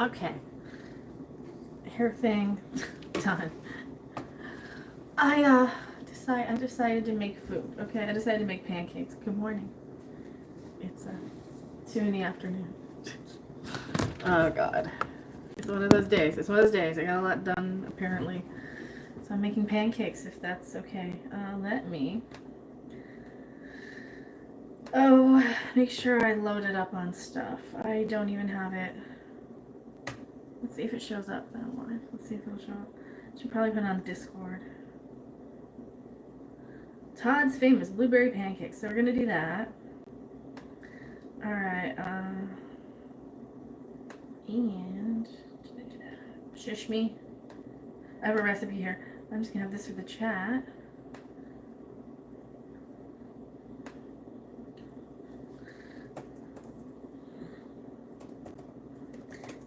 Okay. Hair thing done. I decided to make food. Okay, I decided to make pancakes. Good morning. It's 2 in the afternoon. Oh God. It's one of those days. It's one of those days. I got a lot done apparently. So I'm making pancakes if that's okay. Let me make sure I load it up on stuff. I don't even have it. Let's see if it shows up that one. Let's see if it'll show up. Should probably put it on Discord. Todd's famous blueberry pancakes. So we're gonna do that. Alright, and shush me. I have a recipe here. I'm just gonna have this for the chat.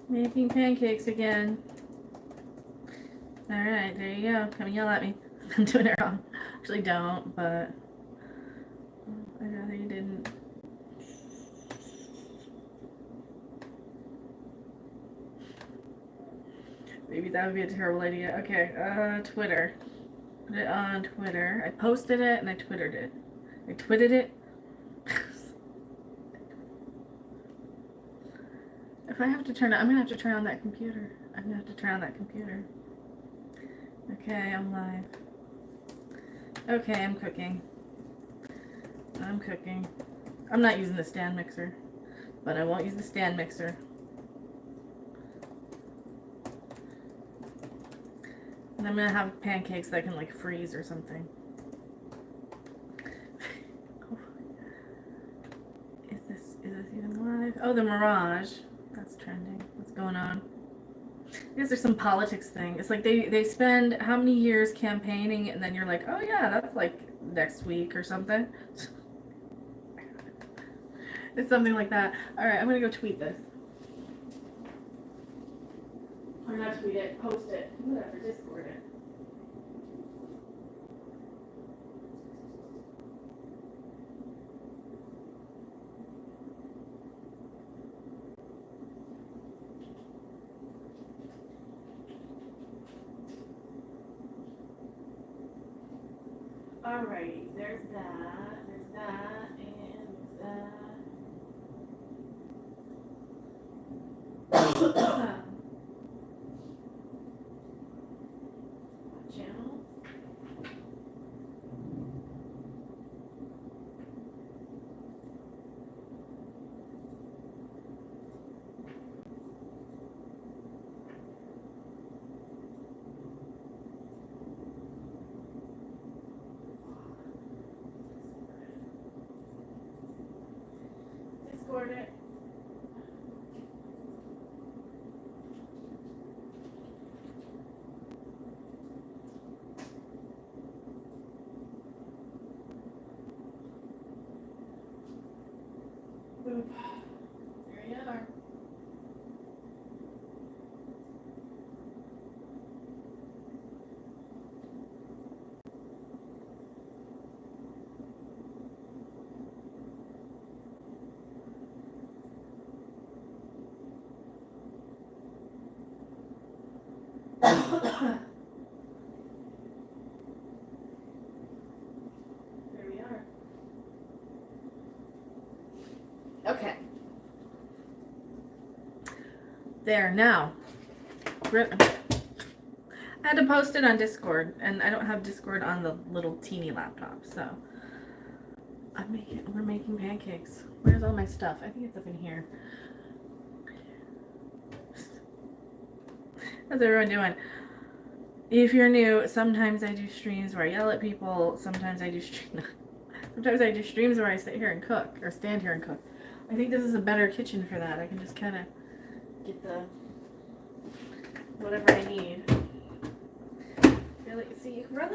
Making pancakes again. Alright, there you go. Come yell at me. I'm doing it wrong. Actually don't, but I'd rather you didn't. Maybe that would be a terrible idea. Okay, Twitter. Put it on Twitter. I posted it and I twittered it. I twitted it. If I have to turn it, I'm gonna have to turn on that computer. I'm gonna have to turn on that computer. Okay, I'm live. Okay, I'm cooking. I'm cooking. I'm not using the stand mixer, but I won't use the stand mixer. And I'm gonna have pancakes that I can like freeze or something. Is this even live? Oh, the Mirage. That's trending. What's going on? I guess there's some politics thing. It's like they spend how many years campaigning and then you're like, oh yeah, that's like next week or something. It's something like that. Alright, I'm gonna go tweet this. Or not tweet it, post it. Whatever, Discord it. Alrighty, there's that, and there's that. Channel. Discord it. Boop. There you are. There we are. Okay. There, now. I had to post it on Discord, and I don't have Discord on the little teeny laptop, so we're making pancakes. Where's all my stuff? I think it's up in here. How's everyone doing? If you're new, sometimes I do streams where I yell at people. Sometimes I do streams where I sit here and cook, or stand here and cook. I think this is a better kitchen for that. I can just kind of get the whatever I need. Really, see, you run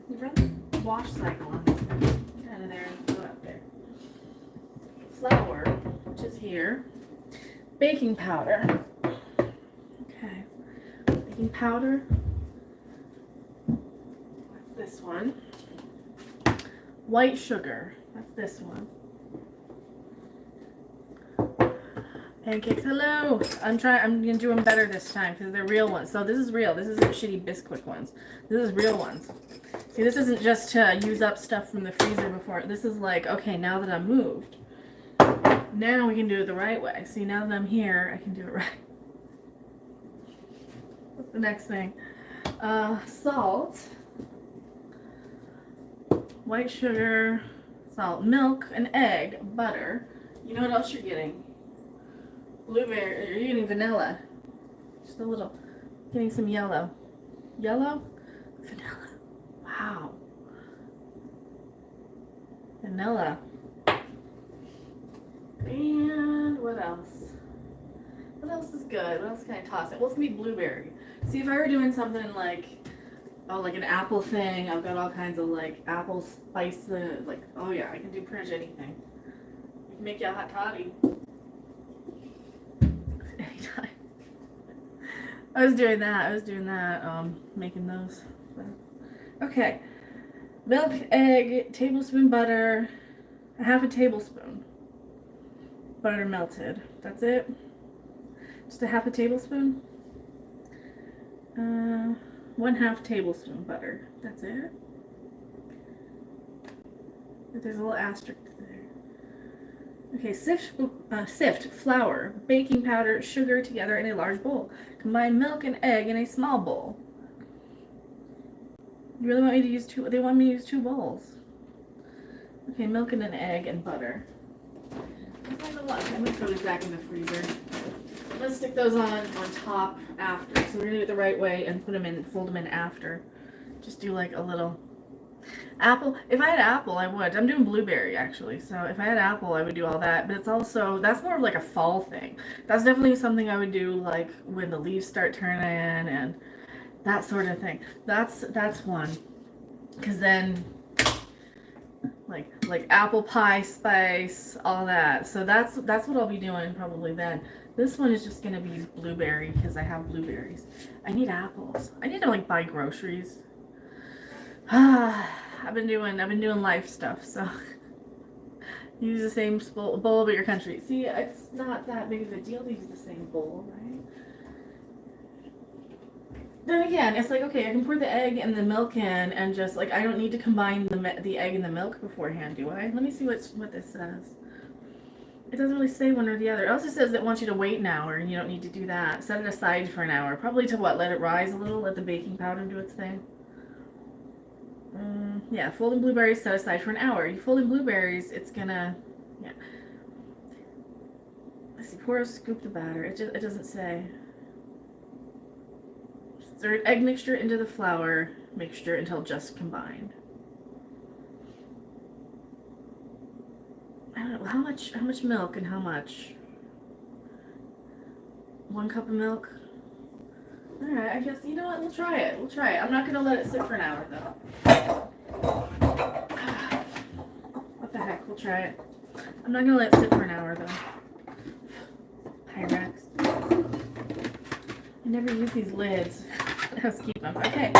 the wash cycle on this thing. Kind of there and go up there. Flour, which is here. Baking powder. Okay, baking powder. That's this one. White sugar. That's this one. Pancakes, hello. I'm gonna do them better this time because they're real ones. So this is real. This isn't shitty Bisquick ones. This is real ones. See, this isn't just to use up stuff from the freezer before. This is like, okay, now that I'm moved, now we can do it the right way. See, now that I'm here, I can do it right. What's the next thing? Salt, white sugar, salt, milk, an egg, butter. You know what else you're getting? Blueberry, you're getting vanilla. Just a little. Getting some yellow. Yellow? Vanilla. Wow. Vanilla. And what else? What else is good? What else can I toss it? Well, it's gonna be blueberry. See, if I were doing something like, oh, like an apple thing, I've got all kinds of like apple spice, like, oh yeah, I can do pretty much anything. I can make you a hot toddy. Anytime. I was doing that, making those. Okay. Milk, egg, tablespoon butter, a half a tablespoon. Butter melted. That's it. Just a half a tablespoon. 1/2 tablespoon butter. That's it. There's a little asterisk there. Okay, sift flour, baking powder, sugar together in a large bowl. Combine milk and egg in a small bowl. You really want me to use two? They want me to use 2 bowls. Okay, milk and an egg and butter. I'm gonna throw these back in the freezer. I'm gonna stick those on top after. So we're gonna do it the right way and put them in, fold them in after. Just do like a little apple. If I had apple, I would. I'm doing blueberry actually. So if I had apple, I would do all that. But it's also, that's more of like a fall thing. That's definitely something I would do like when the leaves start turning and that sort of thing. That's one. Because then like apple pie spice, all that. So that's what I'll be doing probably then. This one is just gonna be blueberry because I have blueberries. I need apples. I need to like buy groceries. I've been doing life stuff, so use the same bowl but your country. See, it's not that big of a deal to use the same bowl, right? Then again, it's like, okay, I can pour the egg and the milk in and just like, I don't need to combine the egg and the milk beforehand, do I? Let me see what this says. It doesn't really say one or the other. It also says it wants you to wait an hour and you don't need to do that. Set it aside for an hour. Probably to what? Let it rise a little? Let the baking powder do its thing? Yeah, folding blueberries set aside for an hour. You fold in blueberries, it's gonna, yeah. Let's see, pour or scoop the batter. It doesn't say. Stir egg mixture into the flour mixture until just combined. I don't know, how much milk and how much? 1 cup of milk? Alright, I guess, you know what, we'll try it. I'm not gonna let it sit for an hour though. What the heck, we'll try it. I'm not gonna let it sit for an hour though. Pyrex. I never use these lids. Let's keep them. Okay.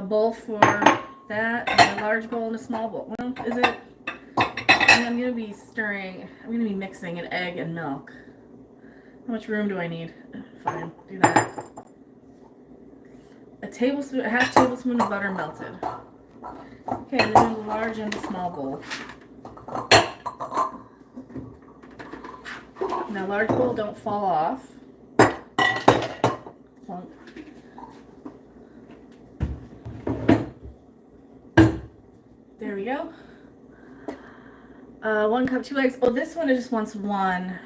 Bowl for that, and a large bowl and a small bowl. Well, is it? I'm gonna be mixing an egg and milk. How much room do I need? Fine, do that. A half tablespoon of butter melted. Okay, then do the large and the small bowl. Now, large bowl, don't fall off. Plunk. There we go. 1 cup, 2 eggs. Oh, this one just wants 1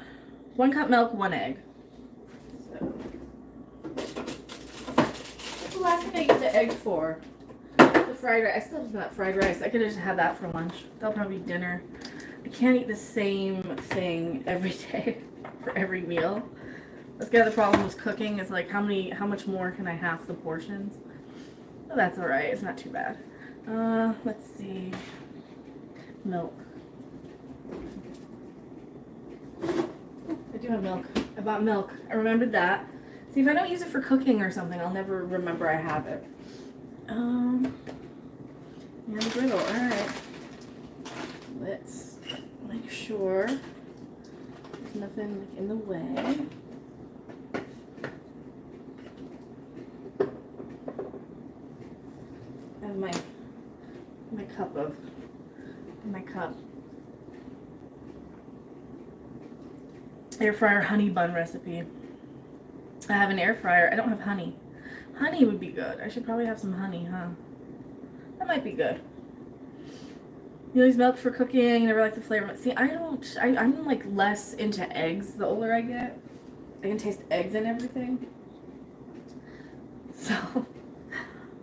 cup milk, 1 egg. So, what's the last thing I used the egg for? The fried rice. I still have that fried rice. I could have just had that for lunch. That'll probably be dinner. I can't eat the same thing every day for every meal. That's the other problem with cooking is like how much more can I half the portions? Oh, that's alright. It's not too bad. Let's see. Milk. I do have milk. I bought milk. I remembered that. See, if I don't use it for cooking or something, I'll never remember I have it. And the griddle. Alright. Let's make sure nothing like in the way. I have my cup air fryer honey bun recipe. I have an air fryer. I don't have honey. Honey would be good. I should probably have some honey, huh? That might be good. You use milk for cooking. I never like the flavor. See, I'm like less into eggs the older I get. I can taste eggs and everything. So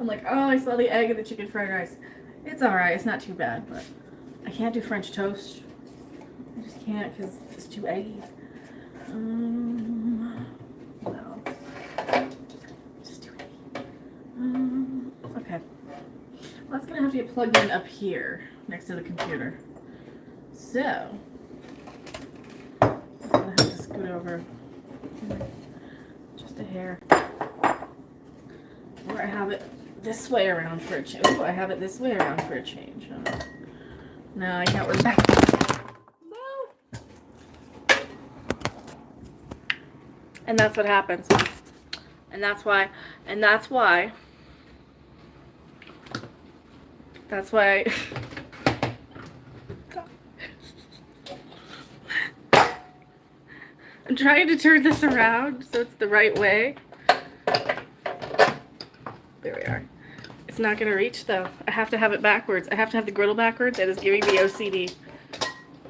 I'm like, oh, I smell the egg in the chicken fried rice. It's alright. It's not too bad, but I can't do French toast. I just can't because it's too eggy. What else? Just too eggy. Okay. Well, that's gonna have to get plugged in up here next to the computer. So I'm gonna have to scoot over just a hair. Or I have it this way around for a change. Ooh, I have it this way around for a change. No, I can't work back. No. And that's what happens. And that's why. I'm trying to turn this around so it's the right way. There we are. It's not going to reach though. I have to have it backwards. I have to have the griddle backwards. It is giving me OCD.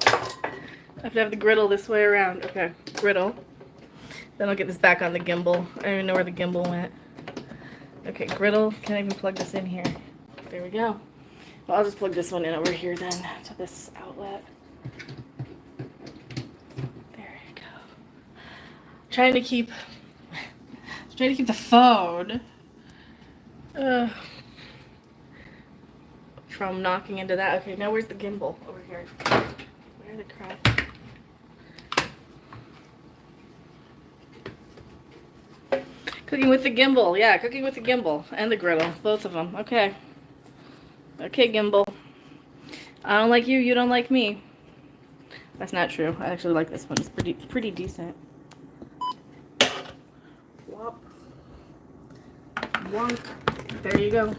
I have to have the griddle this way around. Okay, griddle. Then I'll get this back on the gimbal. I don't even know where the gimbal went. Okay, griddle. Can't even plug this in here. There we go. Well, I'll just plug this one in over here then to this outlet. There you go. Trying to keep the phone from knocking into that. Okay, now where's the gimbal? Over here. Where the crap? Cooking with the gimbal. Yeah, cooking with the gimbal and the griddle. Both of them. Okay. Okay, gimbal. I don't like you. You don't like me. That's not true. I actually like this one. It's pretty decent. Whop. Wonk. There you go.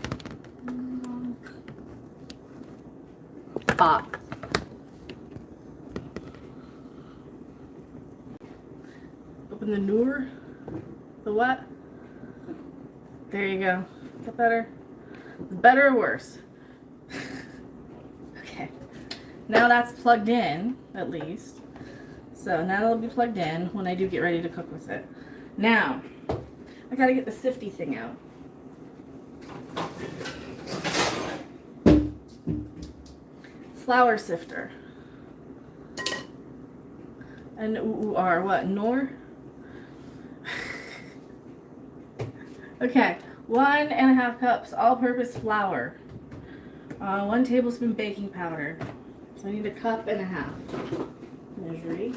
Pop. Open the Noor. The what? There you go. Is that better? Better or worse? Okay. Now that's plugged in, at least. So now it'll be plugged in when I do get ready to cook with it. Now, I gotta get the sifty thing out. Flour sifter. N-O-O-R, what? Nor? Okay, 1.5 cups all-purpose flour. 1 tablespoon baking powder. So I need 1.5 cups. Measuring.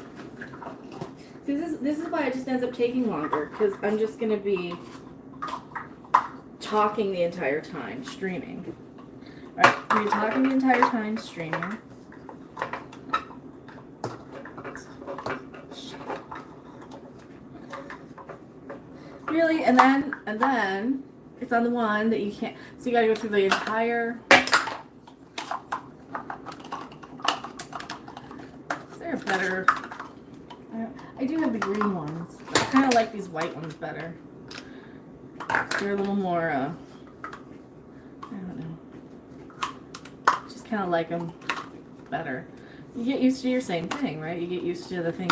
See, this is why it just ends up taking longer, because I'm just going to be talking the entire time, streaming. Alright, I'm talking the entire time, streaming. Really, and then it's on the one that you can't. So you gotta go through the entire. Is there a better? I do have the green ones. I kind of like these white ones better. They're a little more. I don't know. Just kind of like them better. You get used to your same thing, right? You get used to the thing.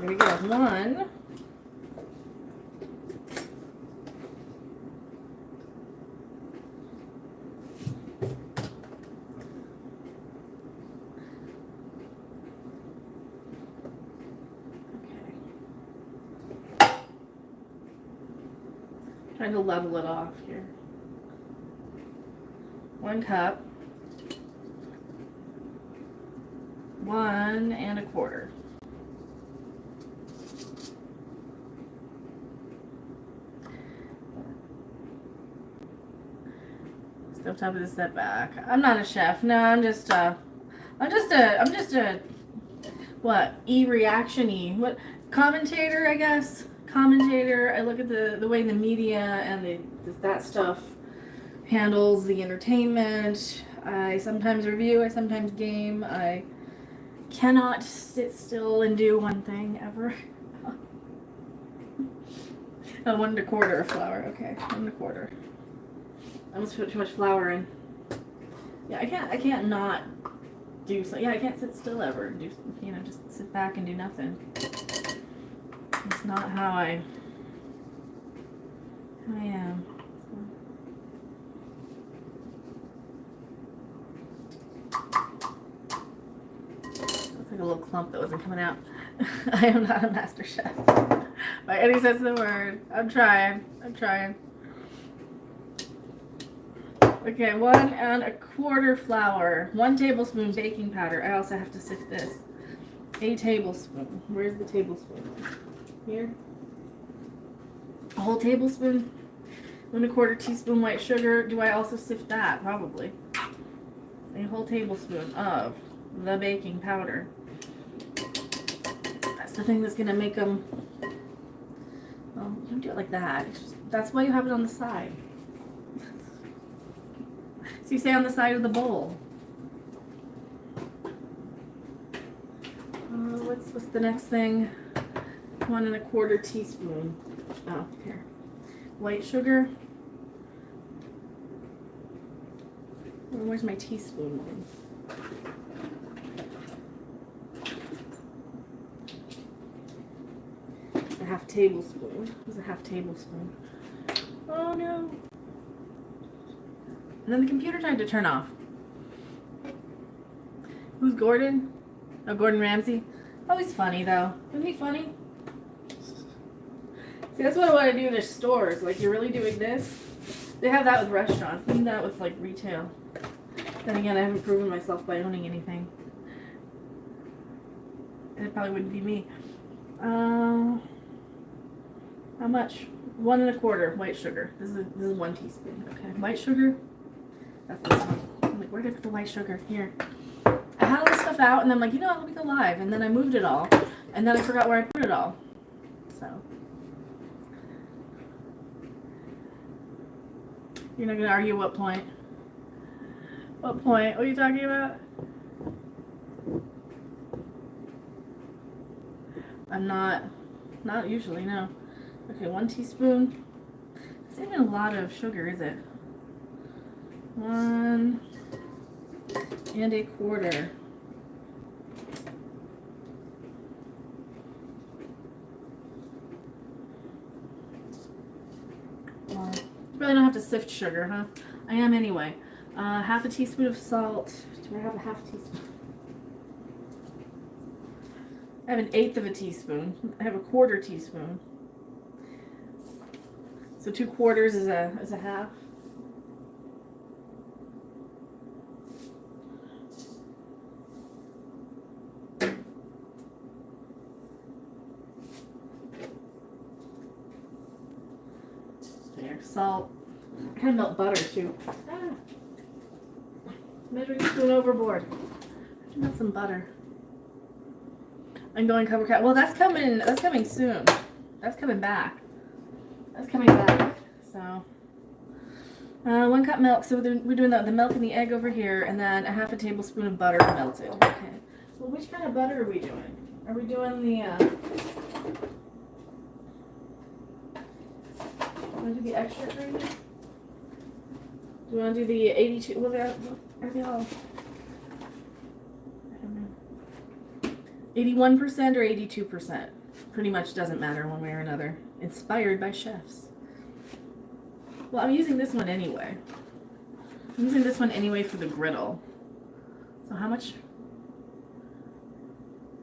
Here we go. 1. Okay. Trying to level it off here. 1 cup. 1.25. Stove top is set back. I'm not a chef. No, I'm just a what? E-reaction-y. What? Commentator, I guess. Commentator. I look at the way the media and that stuff handles the entertainment. I sometimes review, I sometimes game. I cannot sit still and do one thing ever. 1 1/4 of flour. Okay, 1 1/4. I almost put too much flour in. Yeah, I can't not do so. Yeah, I can't sit still ever. Do just sit back and do nothing. It's not how I am. Looks like a little clump that wasn't coming out. I am not a master chef. By any sense of the word. I'm trying. Okay, 1 1/4 flour. 1 tablespoon baking powder. I also have to sift this. A tablespoon. Where's the tablespoon? Here. A whole tablespoon. 1 1/4 teaspoon white sugar. Do I also sift that? Probably. A whole tablespoon of the baking powder. That's the thing that's gonna make them. Well, you don't do it like that. That's why you have it on the side. So you say on the side of the bowl. What's the next thing? 1 1/4 teaspoon. Oh, here. White sugar. Where's my teaspoon one? A 1/2 tablespoon. There's a 1/2 tablespoon. Oh no. And then the computer tried to turn off. Who's Gordon? Oh, Gordon Ramsay. Oh, he's funny though. Isn't he funny? See, that's what I want to do in their stores. Like, you're really doing this? They have that with restaurants. They do that with, like, retail. Then again, I haven't proven myself by owning anything. And it probably wouldn't be me. How much? 1 1/4 white sugar. This is 1 teaspoon. Okay, white sugar. That's this one. I'm like, where did I put the white sugar? Here. I had all this stuff out, and then I'm like, let me go live. And then I moved it all, and then I forgot where I put it all. So. You're not going to argue what point? What point? What are you talking about? I'm not usually, no. Okay, 1 teaspoon. It's not even a lot of sugar, is it? 1 1/4. Well, you really don't have to sift sugar, huh? I am anyway. 1/2 teaspoon of salt. Do I have a 1/2 teaspoon? I have 1/8 teaspoon. I have a 1/4 teaspoon. So 2/4 is a 1/2. There, salt. I kind of melt butter too. Measuring spoon overboard. I melt some butter. I'm going cover cat. Well, that's coming soon. That's coming back. So, 1 cup milk. So we're doing the milk and the egg over here, and then a 1/2 tablespoon of butter melted. Okay. Well, which kind of butter are we doing? Are we doing the? Want to do the extra green? Do you want to do the 82? Well, are they all? I don't know. 81% or 82%? Pretty much doesn't matter one way or another. Inspired by chefs. Well, I'm using this one anyway. I'm using this one anyway for the griddle. So how much?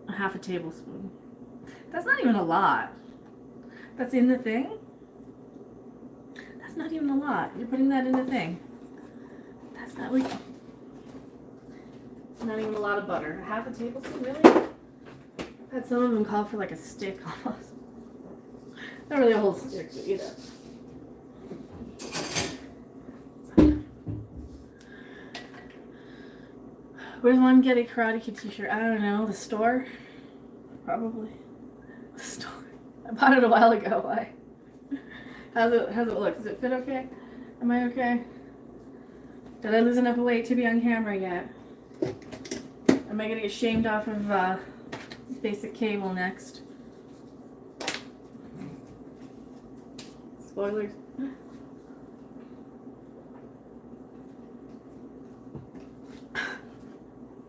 A 1/2 tablespoon. That's not even a lot. That's in the thing? That's not even a lot. You're putting that in the thing. That's not like... Not even a lot of butter. A 1/2 tablespoon, really? I've had some of them call for like a stick almost. Not really a whole stick, but you know. Where's one get a Karate Kid t-shirt? I don't know. The store? Probably. The store. I bought it a while ago. Why? How's it look? Does it fit okay? Am I okay? Did I lose enough weight to be on camera yet? Am I gonna get shamed off of basic cable next? Spoilers.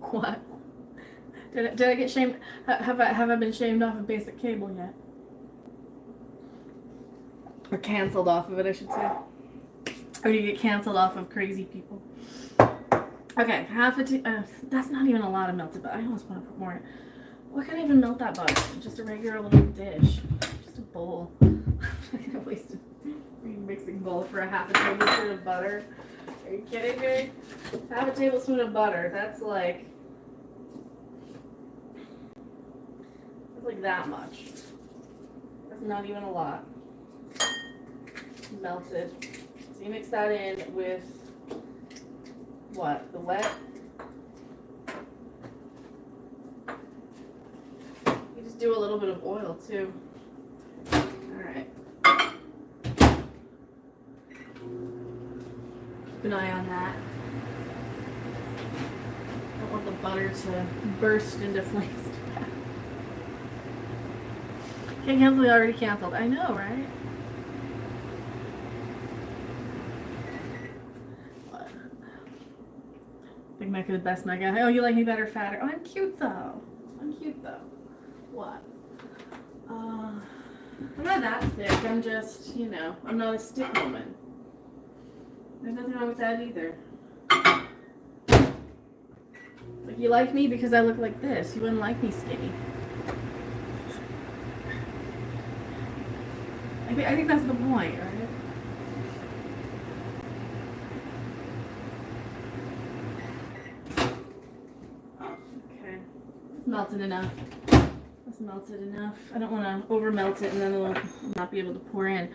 What? Did I get shamed? Have I been shamed off of basic cable yet? Or canceled off of it, I should say. Or do you get canceled off of crazy people? Okay, half a that's not even a lot of melted butter. I almost want to put more in. What can I even melt that butter? Just a regular little dish. Just a bowl. I'm not gonna waste a mixing bowl for a half a tablespoon of butter. Are you kidding me? Half a tablespoon of butter. That's like that much. That's not even a lot. Melted. So you mix that in with what? The wet? You just do a little bit of oil too. Alright. Keep an eye on that. Don't want the butter to burst into flames. Can't cancel, already canceled. I know, right? What? Big Mac is the best Mac. Oh, you like me better, fatter? Oh, I'm cute though. I'm cute though. What? I'm not that thick. I'm just, you know, I'm not a stick woman. There's nothing wrong with that either. Like, you like me because I look like this. You wouldn't like me skinny. I think that's the point, right? Okay. It's melted enough. It's melted enough. I don't want to over melt it and then it'll not be able to pour in.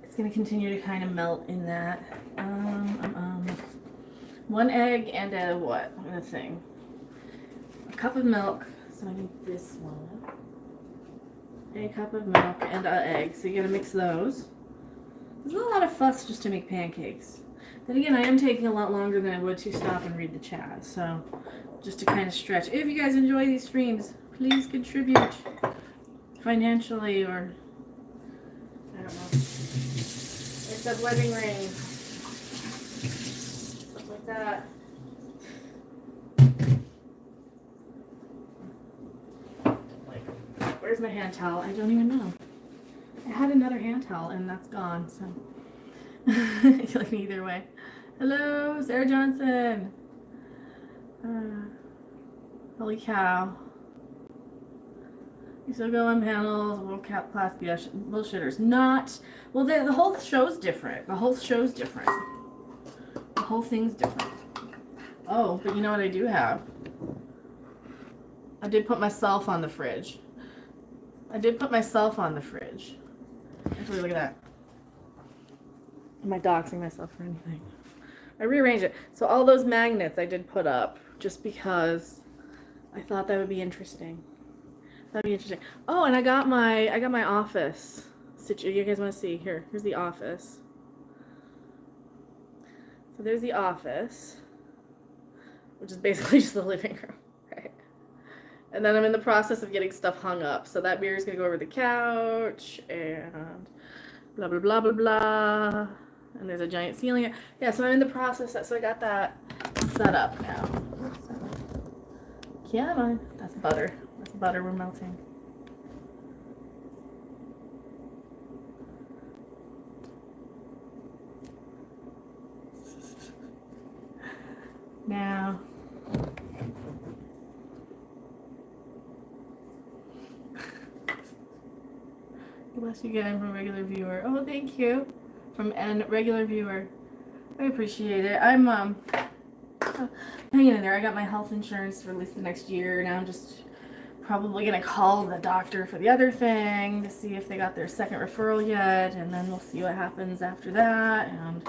It's going to continue to kind of melt in that. 1 egg and a what? A thing. A cup of milk. So I need this one. A cup of milk and an egg. So you gotta mix those. There's not a lot of fuss just to make pancakes. Then again, I am taking a lot longer than I would to stop and read the chat. So just to kind of stretch. If you guys enjoy these streams, please contribute financially or I don't know. It's a wedding ring. Stuff like that. Where's my hand towel? I don't even know. I had another hand towel and that's gone, so. You like me either way. Hello, Sarah Johnson. Holy cow. You still go on panels, World Cap Class bullshitters. Not, well, the whole show's different. The whole show's different. The whole thing's different. Oh, but you know what I do have? I did put myself on the fridge. Actually, look at that. Am I doxing myself for anything? I rearranged it. So all those magnets I did put up just because I thought that would be interesting. That'd be interesting. Oh, and I got my office. You guys want to see? Here's the office. So there's the office, which is basically just the living room, right? And then I'm in the process of getting stuff hung up. So that mirror's gonna go over the couch and blah, blah, blah, blah, blah. And there's a giant ceiling. Yeah, so I'm in the process. So I got that set up now. Come on. That's butter. That's butter we're melting. Now, bless you again from a regular viewer. Oh, thank you. From a regular viewer. I appreciate it. I'm hanging in there. I got my health insurance for at least the next year. Now I'm just probably going to call the doctor for the other thing to see if they got their second referral yet. And then we'll see what happens after that. And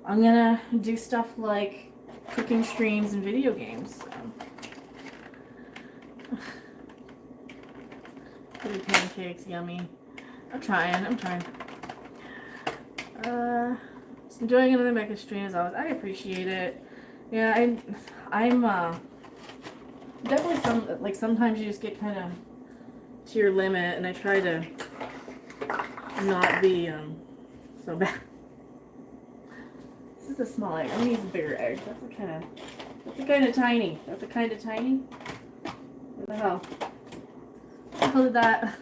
I'm going to do stuff like cooking streams and video games. So. Pretty pancakes, yummy. I'm trying. Just enjoying another Mecca stream as always. I appreciate it. Yeah, I'm definitely sometimes you just get kind of to your limit, and I try to not be so bad. This is a small egg. I'm gonna use a bigger egg. That's a kind of tiny. What the hell? How did that?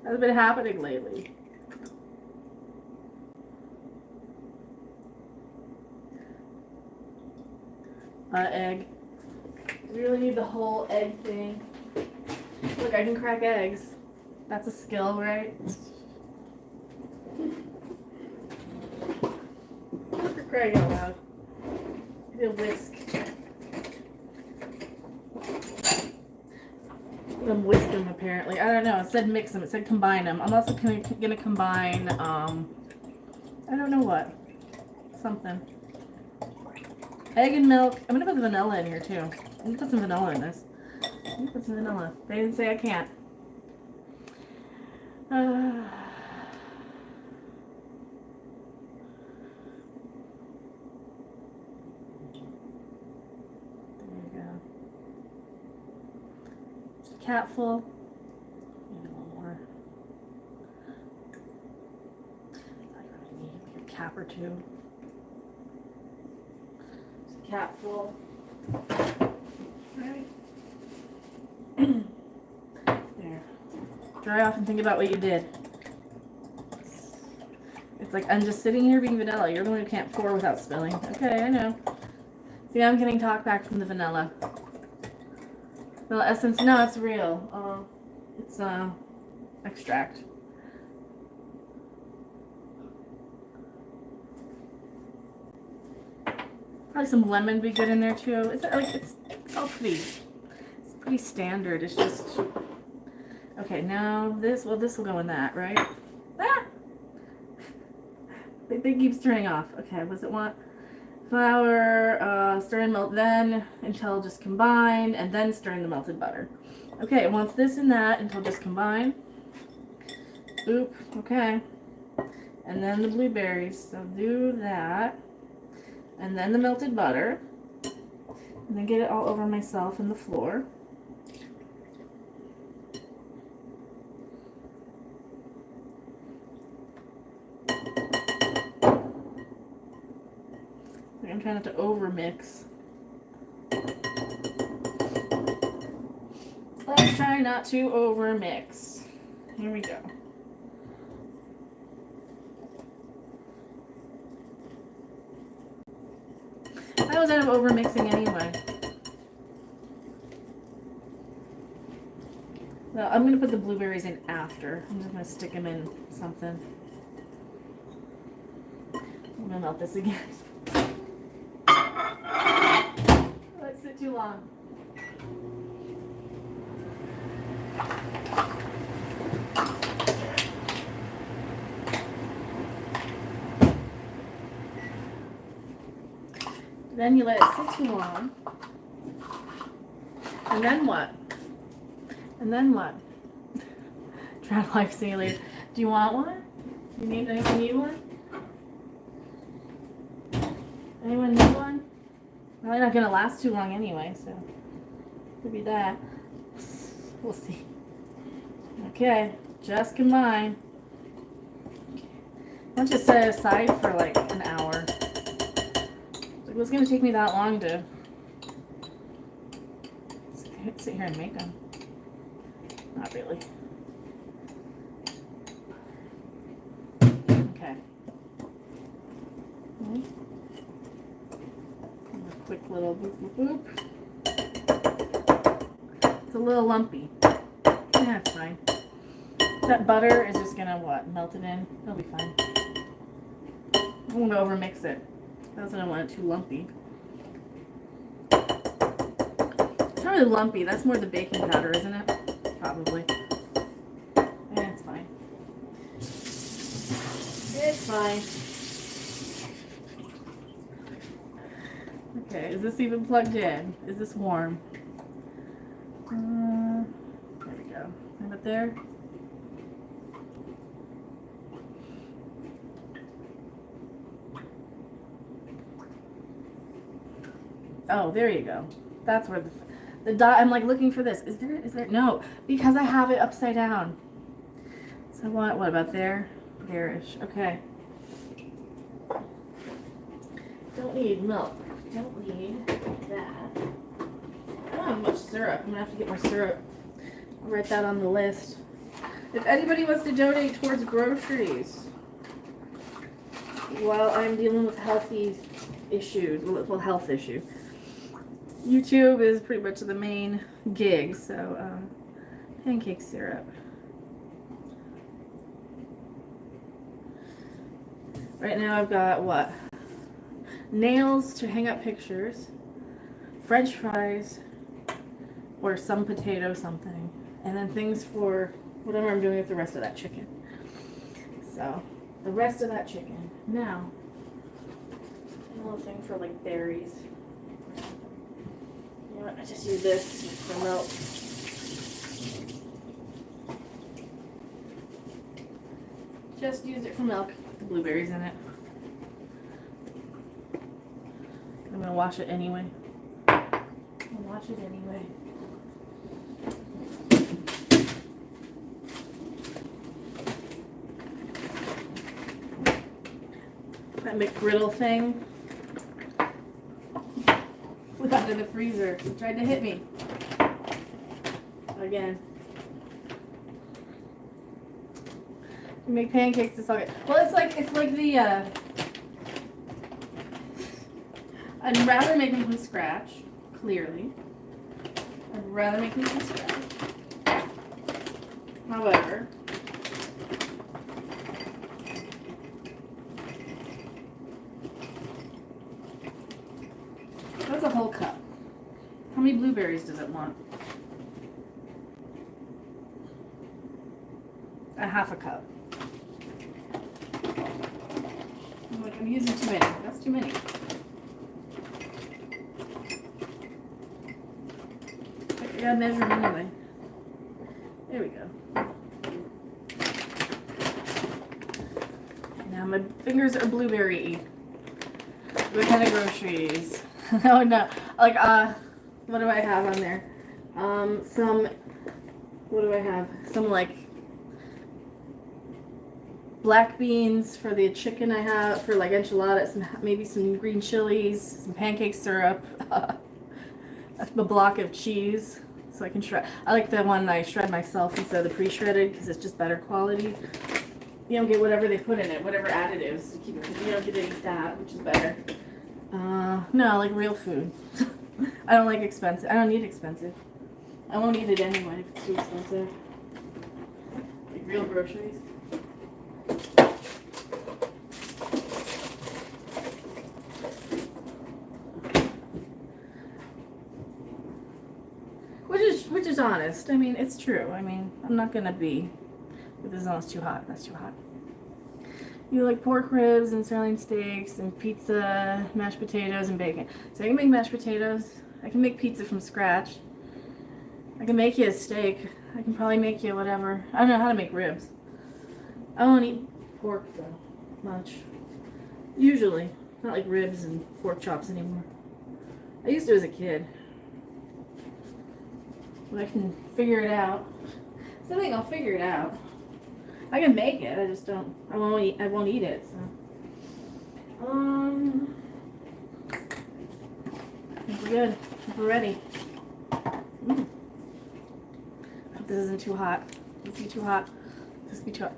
That's been happening lately. Egg. We really need the whole egg thing. Look, I can crack eggs. That's a skill, right? For crying out loud. I did a whisk. Them whisk them apparently. I don't know. It said mix them. It said combine them. I'm also gonna combine. I don't know what. Something. Egg and milk. I'm gonna put the vanilla in here too. I'm gonna put some vanilla in this. I'm gonna put some vanilla. They didn't say I can't. There you go. Just a capful. Maybe a little more. I probably need a cap or two. Just a capful. Right. There. Dry off and think about what you did. It's like I'm just sitting here being vanilla. You're the one who can't pour without spilling. Okay, I know. See, I'm getting talk back from the vanilla. Vanilla essence. No, it's real. It's extract. Probably some lemon would be good in there too. It's all pretty. It's pretty standard. It's just okay. Now this will go in that, right? Ah! They keep stirring off. Okay, what does it want? Flour, stir and melt then until just combine, and then stir in the melted butter. Okay, it wants this and that until just combine. Oop. Okay. And then the blueberries. So do that. And then the melted butter. And then get it all over myself and the floor. I'm trying not to over mix. Let's try not to over mix. Here we go. I always end up over mixing anyway. Well, I'm going to put the blueberries in after. I'm just going to stick them in something. I'm going to melt this again. Let's sit too long. Then you let it sit too long. And then what? And then what? Try life sailor. Do you want one? You need anyone need one? Anyone need one? Probably not gonna last too long anyway, so could be that. We'll see. Okay, just combine. Why don't you set it aside for like an hour? It was going to take me that long to sit here and make them. Not really. Okay. A quick little boop, boop, boop. It's a little lumpy. Yeah, it's fine. That butter is just going to, what, melt it in? It'll be fine. I won't over mix it. That's what I want it too lumpy. It's not really lumpy. That's more the baking powder, isn't it? Probably. Yeah, it's fine. It's fine. Okay, is this even plugged in? Is this warm? There we go. Right up there. Oh, there you go. That's where the dot. I'm like looking for this. Is there? No, because I have it upside down. So what about there? There-ish. Okay. Don't need milk. Don't need that. I don't have much syrup. I'm gonna have to get more syrup. I'll write that on the list. If anybody wants to donate towards groceries while I'm dealing with healthy issues, well, health issue, YouTube is pretty much the main gig. So, pancake syrup. Right now I've got what? Nails to hang up pictures, French fries, or some potato something, and then things for whatever I'm doing with the rest of that chicken. So, the rest of that chicken. Now, a little thing for like berries. You know what? I just use this for milk. Just used it for milk. The blueberries in it. I'm gonna wash it anyway. I'll wash it anyway. That McGriddle thing was under the freezer. He tried to hit me again. You make pancakes, it's all good. Well, it's like the I'd rather make them from scratch, clearly. I'd rather make them from scratch. However, that's a whole cup. How many blueberries does it want? A half a cup. I'm using too many. That's too many. I gotta measure them anyway. There we go. Now my fingers are blueberry-y. What kind of groceries? Oh no. Like, what do I have on there? What do I have? Some like black beans for the chicken I have, for like enchiladas, maybe some green chilies, some pancake syrup, a block of cheese so I can shred. I like the one I shred myself instead of the pre-shredded because it's just better quality. You don't get whatever they put in it, whatever additives. You don't get to eat that, which is better. No, I like real food. I don't like expensive. I don't need expensive. I won't eat it anyway if it's too expensive. Like real groceries. Which is honest. I mean, it's true. I mean, I'm not gonna be. This is almost too hot. That's too hot. You like pork ribs and sirloin steaks and pizza, mashed potatoes and bacon. So I can make mashed potatoes. I can make pizza from scratch. I can make you a steak. I can probably make you whatever. I don't know how to make ribs. I don't eat pork though much. Usually, not like ribs and pork chops anymore. I used to as a kid. But I can figure it out. So I think I'll figure it out. I can make it. I just don't. I won't eat it. So. I think we're good. I think we're ready. Hope this isn't too hot. This be too hot. This be too hot.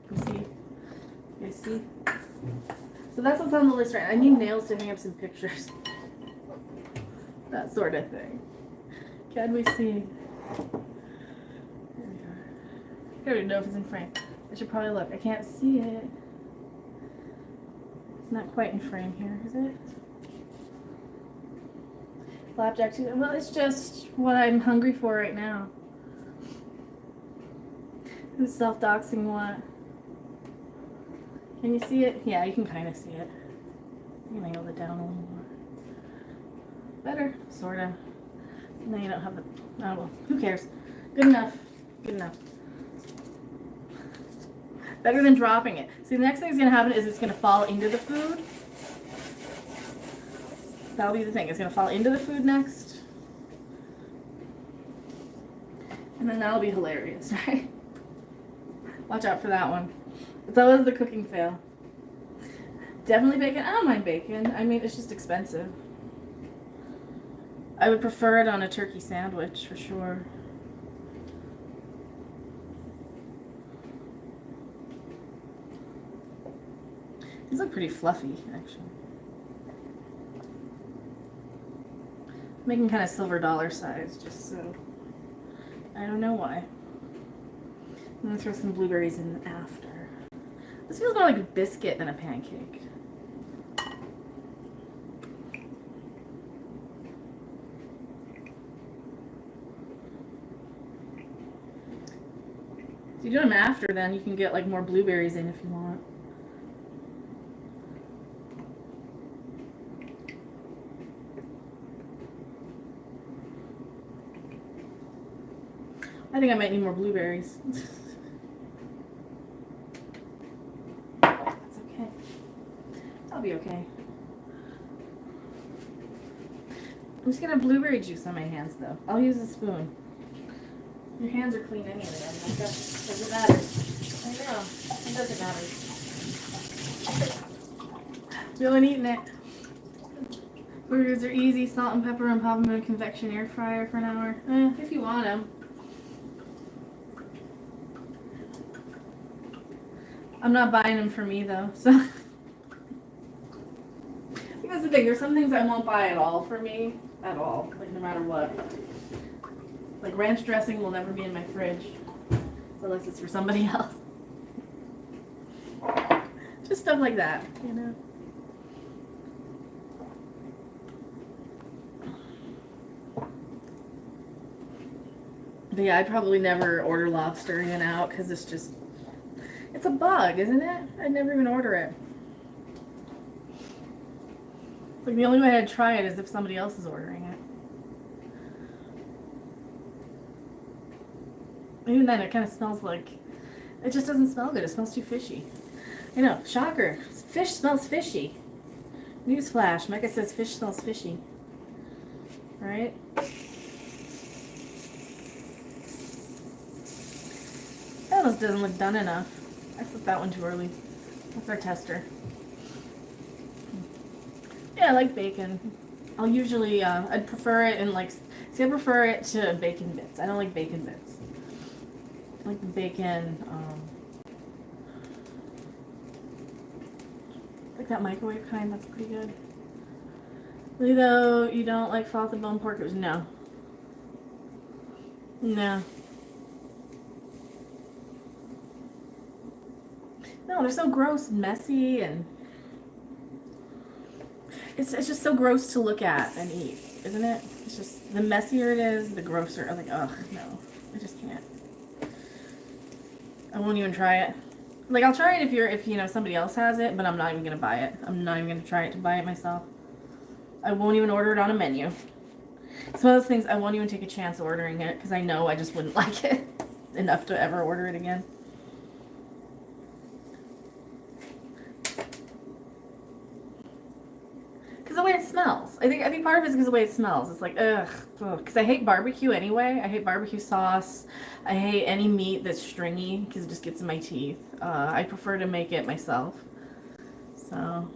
You see? You guys see? So that's what's on the list right now. I need nails to hang up some pictures. That sort of thing. Can we see? There we are. I don't even know if it's in frame. I should probably look. I can't see it. It's not quite in frame here, is it? Flapjack too. Well, it's just what I'm hungry for right now. The self-doxing one. Can you see it? Yeah, you can kind of see it. You can angle it down a little more. Better, sorta. No, you don't have the. Oh well, who cares? Good enough. Good enough. Better than dropping it. See, the next thing that's gonna happen is it's gonna fall into the food. That'll be the thing. It's gonna fall into the food next. And then that'll be hilarious, right? Watch out for that one. It's always the cooking fail. Definitely bacon. I don't mind bacon. I mean, it's just expensive. I would prefer it on a turkey sandwich for sure. These look pretty fluffy, actually. Making kind of silver dollar size, just so. I don't know why. I'm gonna throw some blueberries in after. This feels more like a biscuit than a pancake. If you do them after, then you can get like more blueberries in if you want. I think I might need more blueberries. That's okay. I'll be okay. I'm just gonna have blueberry juice on my hands though. I'll use a spoon. Your hands are clean anyway. I'm like, doesn't matter. I know. It doesn't matter. Feeling eating it. Burgers are easy. Salt and pepper and pop them in a convection air fryer for an hour. If you want them. I'm not buying them for me though, so. I think that's the thing. There's some things I won't buy at all for me. At all. Like no matter what. Like ranch dressing will never be in my fridge. Unless it's for somebody else. Just stuff like that, you know. But yeah, I'd probably never order lobster in and out because it's just, it's a bug, isn't it? I'd never even order it. Like the only way I'd try it is if somebody else is ordering it. Even then, it kind of smells like, it just doesn't smell good. It smells too fishy. I know, shocker. Fish smells fishy. Newsflash, Mecca says fish smells fishy. Right? That almost doesn't look done enough. I put that one too early. That's our tester. Yeah, I like bacon. I'll usually, I'd prefer it in like, see I prefer it to bacon bits. I don't like bacon bits. I like the bacon, like that microwave kind, that's pretty good. Really though, you don't like froth and bone pork ribs? No. No. No, they're so gross and messy and it's just so gross to look at and eat, isn't it? It's just, the messier it is, the grosser. I'm like, ugh, no. I just can't. I won't even try it. Like, I'll try it if you know, somebody else has it, but I'm not even going to buy it. I'm not even going to try it to buy it myself. I won't even order it on a menu. It's one of those things I won't even take a chance ordering it because I know I just wouldn't like it enough to ever order it again. Because the way it smells. I think part of it is because the way it smells. It's like, ugh. Because I hate barbecue anyway. I hate barbecue sauce. I hate any meat that's stringy because it just gets in my teeth. I prefer to make it myself. So,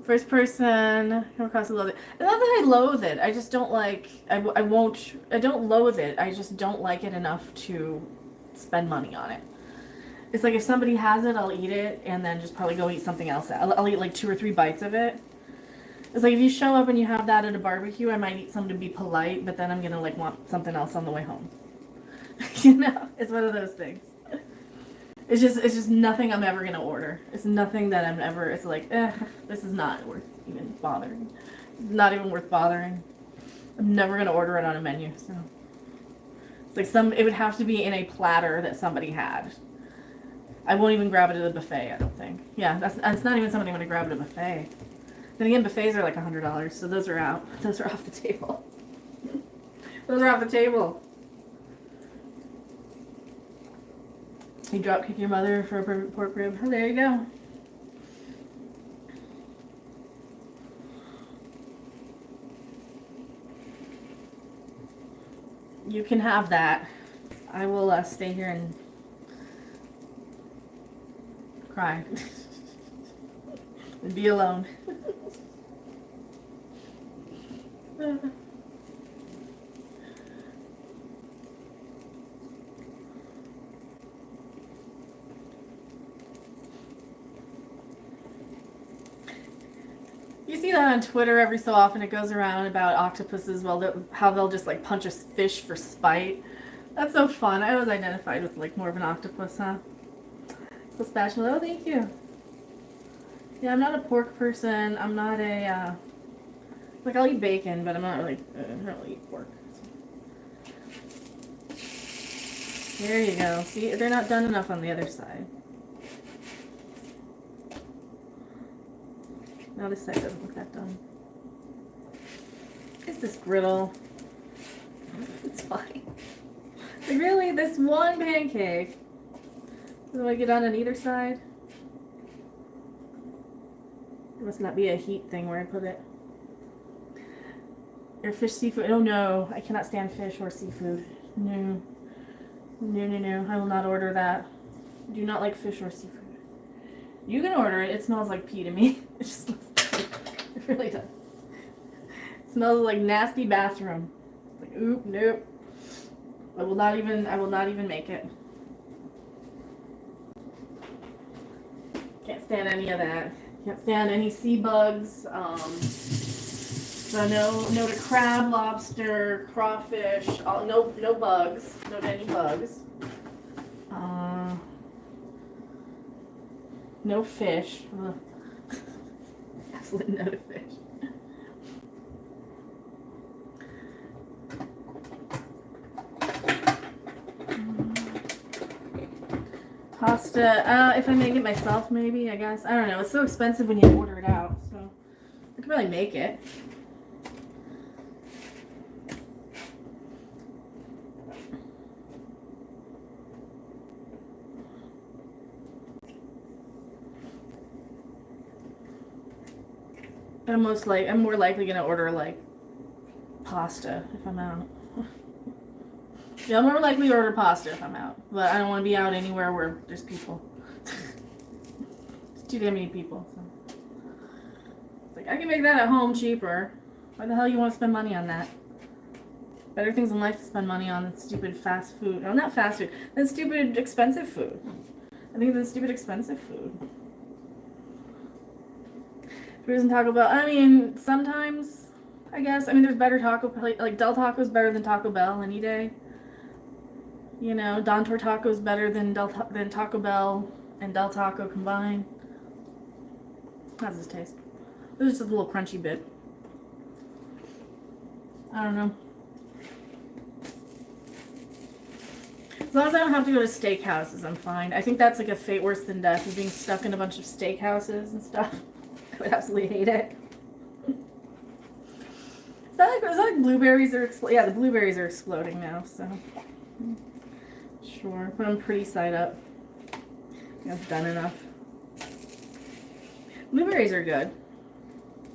first person, come across, I love it. It's not that I loathe it. I just don't like, I don't loathe it. I just don't like it enough to spend money on it. It's like if somebody has it, I'll eat it and then just probably go eat something else. I'll eat like 2 or 3 bites of it. It's like if you show up and you have that at a barbecue, I might eat some to be polite, but then I'm gonna like want something else on the way home. You know, it's one of those things. It's just nothing I'm ever gonna order. It's nothing that I'm ever. It's like, this is not worth even bothering. It's not even worth bothering. I'm never gonna order it on a menu. So it's like it would have to be in a platter that somebody had. I won't even grab it at a buffet. I don't think. Yeah, it's not even something I'm gonna grab at a buffet. Then again, buffets are like $100, so those are out. Those are off the table. Those are off the table. You drop kick your mother for a pork rib. Oh, there you go. You can have that. I will stay here and cry. And be alone. You see that on Twitter every so often. It goes around about octopuses, well, how they'll just like punch a fish for spite. That's so fun. I was identified with like more of an octopus, huh? So special. Oh, thank you. Yeah, I'm not a pork person. I'm not a like I'll eat bacon, but I'm not really. I don't really eat pork. So. There you go. See, they're not done enough on the other side. Now this side doesn't look that done. It's this griddle. It's fine. Like really, this one pancake. Do I get on either side? There must not be a heat thing where I put it. Or fish, seafood. Oh no, I cannot stand fish or seafood. No. No, no, no. I will not order that. I do not like fish or seafood. You can order it. It smells like pee to me. It just smells it really does. It smells like nasty bathroom. Like, oop, nope. I will not even make it. Can't stand any of that. Can't stand any sea bugs. So no to crab, lobster, crawfish. No bugs. No to any bugs. No fish. Absolutely no to fish. Pasta. If I make it myself, maybe, I guess. I don't know. It's so expensive when you order it out, so I could probably make it. I'm more likely gonna order like pasta if I'm out. Yeah, I'm more likely to order pasta if I'm out, but I don't want to be out anywhere where there's people. There's too damn many people. So. It's like I can make that at home cheaper. Why the hell you want to spend money on that? Better things in life to spend money on than stupid fast food. No, not fast food. Than stupid expensive food. I think than stupid expensive food. Food and Taco Bell. I mean, sometimes, I guess. I mean, there's better taco place. Like Del Taco's better than Taco Bell any day. You know, Don Tortaco's better than Taco Bell and Del Taco combined. How's this taste? This is just a little crunchy bit. I don't know. As long as I don't have to go to steakhouses, I'm fine. I think that's like a fate worse than death, is being stuck in a bunch of steakhouses and stuff. I would absolutely hate it. Is that like blueberries are exploding? Yeah, the blueberries are exploding now, so. Sure, but I'm pretty side up. I think I've done enough. Blueberries are good.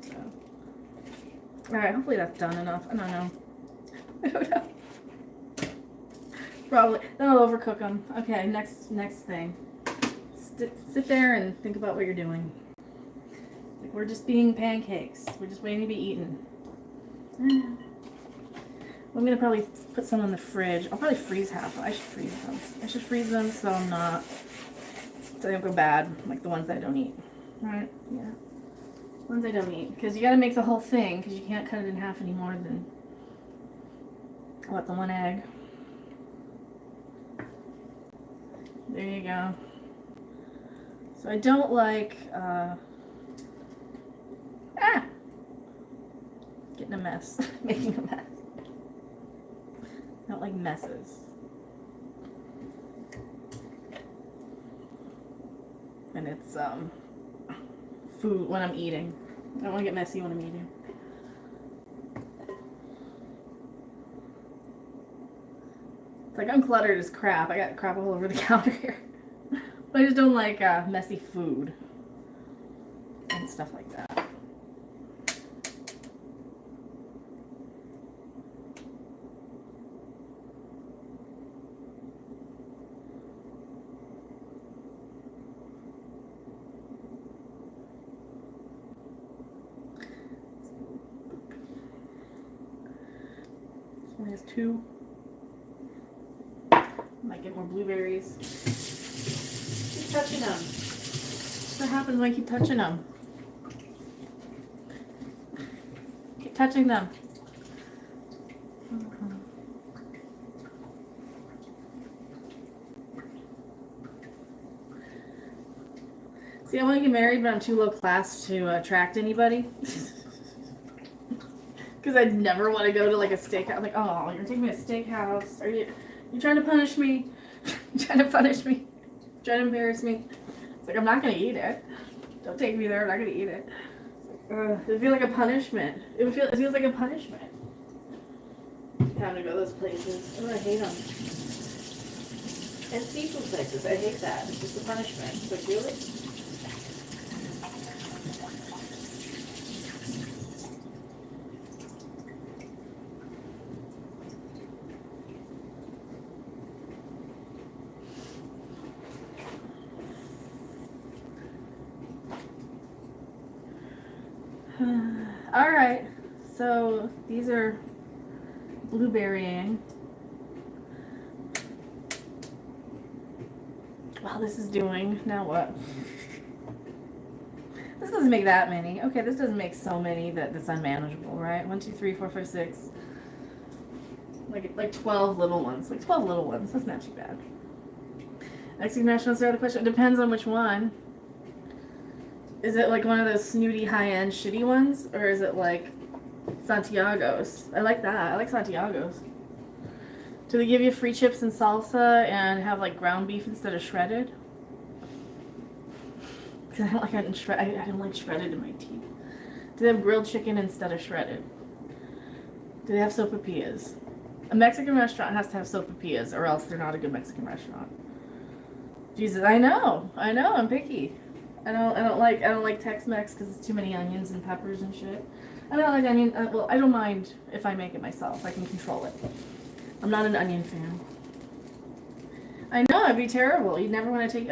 So. Alright, hopefully that's done enough. I don't know. I don't know. Probably. Then I'll overcook them. Okay, next thing. Sit there and think about what you're doing. Like we're just being pancakes. We're just waiting to be eaten. I'm gonna probably put some in the fridge. I'll probably freeze half. I should freeze them. I should freeze them so I'm not, so they don't go bad, like the ones that I don't eat. Right? Yeah. Ones I don't eat, because you got to make the whole thing, because you can't cut it in half any more than what, the one egg. There you go. So I don't like getting a mess, making a mess. I don't like messes. And it's food when I'm eating. I don't want to get messy when I'm eating. It's like uncluttered as crap. I got crap all over the counter here. But I just don't like messy food and stuff like that. This one has 2. Might get more blueberries. Keep touching them. What happens when I keep touching them? Keep touching them. See, I want to get married, but I'm too low class to attract anybody. Because I'd never want to go to like a steakhouse. I'm like, oh, you're taking me to a steakhouse. Are you trying to punish me? You trying to punish me? Trying to embarrass me? It's like, I'm not going to eat it. Don't take me there. I'm not going to eat it. It would feel like a punishment. It feels like a punishment. Having to go to those places. Oh, I hate them. And seafood places. I hate that. It's just a punishment. So really? All right, so these are blueberrying. Wow, this is doing, now what? This doesn't make that many. Okay, this doesn't make so many that it's unmanageable, right? 1, 2, 3, 4, 5, 6. Like 12 little ones. Like 12 little ones. That's not too bad. Mexican restaurants are the question. It depends on which one. Is it like one of those snooty high-end shitty ones? Or is it like Santiago's? I like that. I like Santiago's. Do they give you free chips and salsa and have like ground beef instead of shredded? Because I don't like shredded in my teeth. Do they have grilled chicken instead of shredded? Do they have sopapillas? A Mexican restaurant has to have sopapillas or else they're not a good Mexican restaurant. Jesus, I know, I'm picky. I don't like Tex-Mex because it's too many onions and peppers and shit. I don't like onion. Well, I don't mind if I make it myself. I can control it. I'm not an onion fan. I know it'd be terrible. You'd never want to take.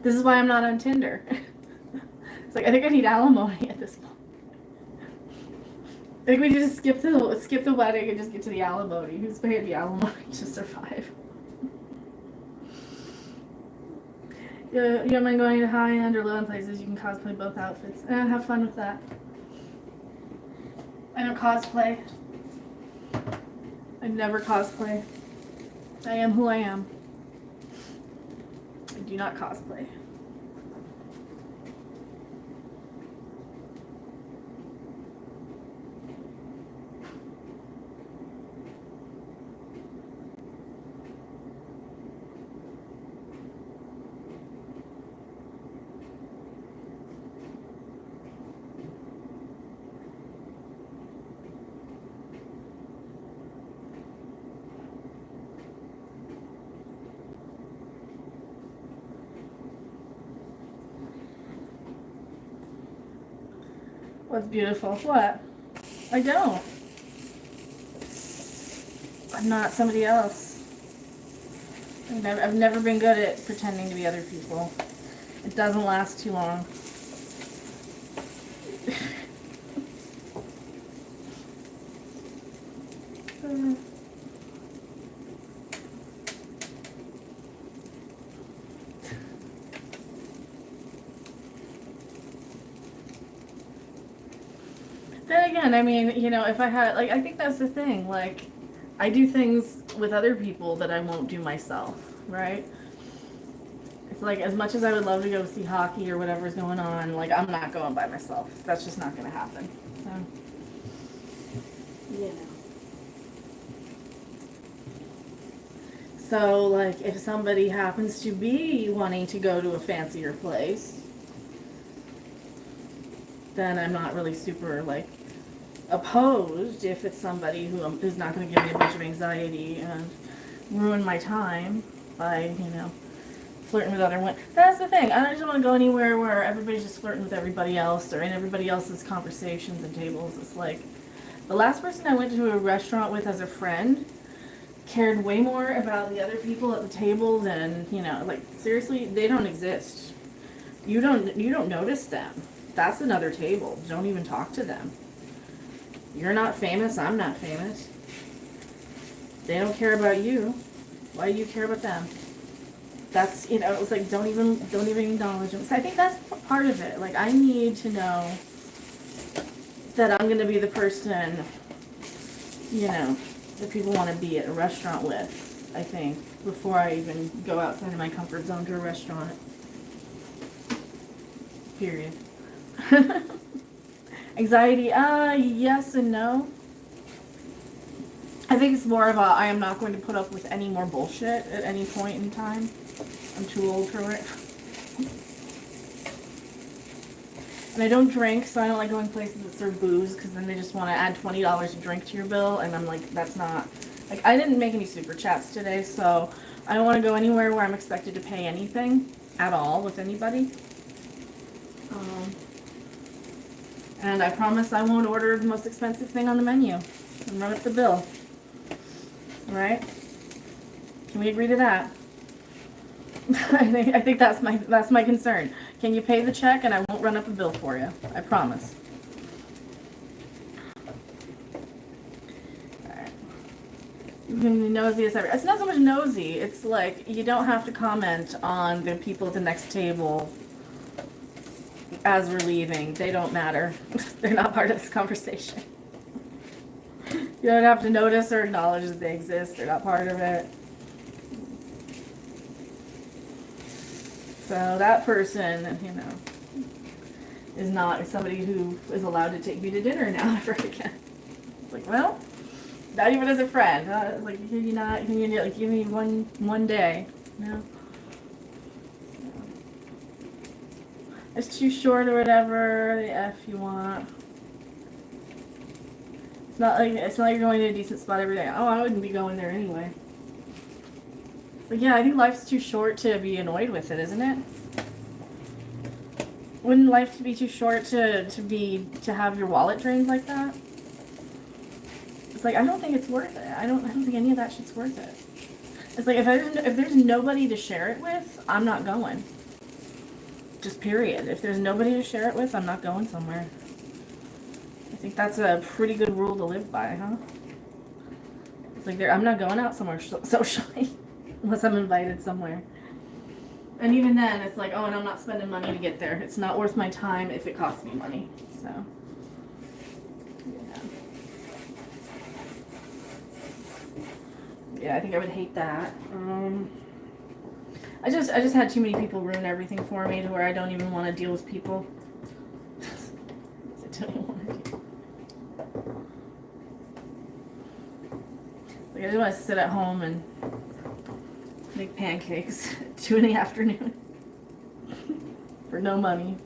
This is why I'm not on Tinder. It's like I think I need alimony at this point. I think we need to skip the wedding and just get to the alimony. Who's paying the alimony to survive? You don't mind going to high-end or low-end places. You can cosplay both outfits. Have fun with that. I don't cosplay. I never cosplay. I am who I am. I do not cosplay. What's beautiful? What? I don't. I'm not somebody else. I've never been good at pretending to be other people. It doesn't last too long. Then again, I mean, if I had, I think that's the thing, I do things with other people that I won't do myself, right? It's like, as much as I would love to go see hockey or whatever's going on, I'm not going by myself. That's just not going to happen. So, if somebody happens to be wanting to go to a fancier place, then I'm not really super like opposed if it's somebody who is not going to give me a bunch of anxiety and ruin my time by, you know, flirting with other women. That's the thing. I don't just want to go anywhere where everybody's just flirting with everybody else or in everybody else's conversations and tables. It's like the last person I went to a restaurant with as a friend cared way more about the other people at the table than, you know, like seriously, they don't exist. You don't notice them. That's another table. Don't even talk to them. You're not famous, I'm not famous. They don't care about you. Why do you care about them? That's, you know, it's like don't even acknowledge them. So I think that's part of it. Like I need to know that I'm gonna be the person, you know, that people want to be at a restaurant with, I think, before I even go outside of my comfort zone to a restaurant. Period. Anxiety, yes and no. I think it's more of a, I am not going to put up with any more bullshit at any point in time. I'm too old for it. And I don't drink, so I don't like going places that serve booze, because then they just want to add $20 a drink to your bill, and I'm like, that's not, like, I didn't make any super chats today, so I don't want to go anywhere where I'm expected to pay anything at all with anybody. And I promise I won't order the most expensive thing on the menu and run up the bill. Right? Can we agree to that? I think that's my concern. Can you pay the check and I won't run up a bill for you? I promise. Alright. You can be nosy as ever. It's not so much nosy. It's like you don't have to comment on the people at the next table as we're leaving. They don't matter. They're not part of this conversation. You don't have to notice or acknowledge that they exist. They're not part of it. So that person, you know, is not somebody who is allowed to take me to dinner now ever again. It's like, well, not even as a friend. It's like, can you like give me one day? No. It's too short or whatever. The F you want. It's not like you're going to a decent spot every day. Oh, I wouldn't be going there anyway. But yeah, I think life's too short to be annoyed with it, isn't it? Wouldn't life be too short to have your wallet drained like that? It's like I don't think it's worth it. I don't think any of that shit's worth it. It's like if there's nobody to share it with, I'm not going. Just period. If there's nobody to share it with, I'm not going somewhere. I think that's a pretty good rule to live by, huh? It's like I'm not going out somewhere socially. Unless I'm invited somewhere. And even then, it's like, oh, and I'm not spending money to get there. It's not worth my time if it costs me money. So, yeah, I think I would hate that. I just had too many people ruin everything for me to where I don't even want to deal with people. I don't even want to deal. Like I just want to sit at home and make pancakes at 2 in the afternoon for no money.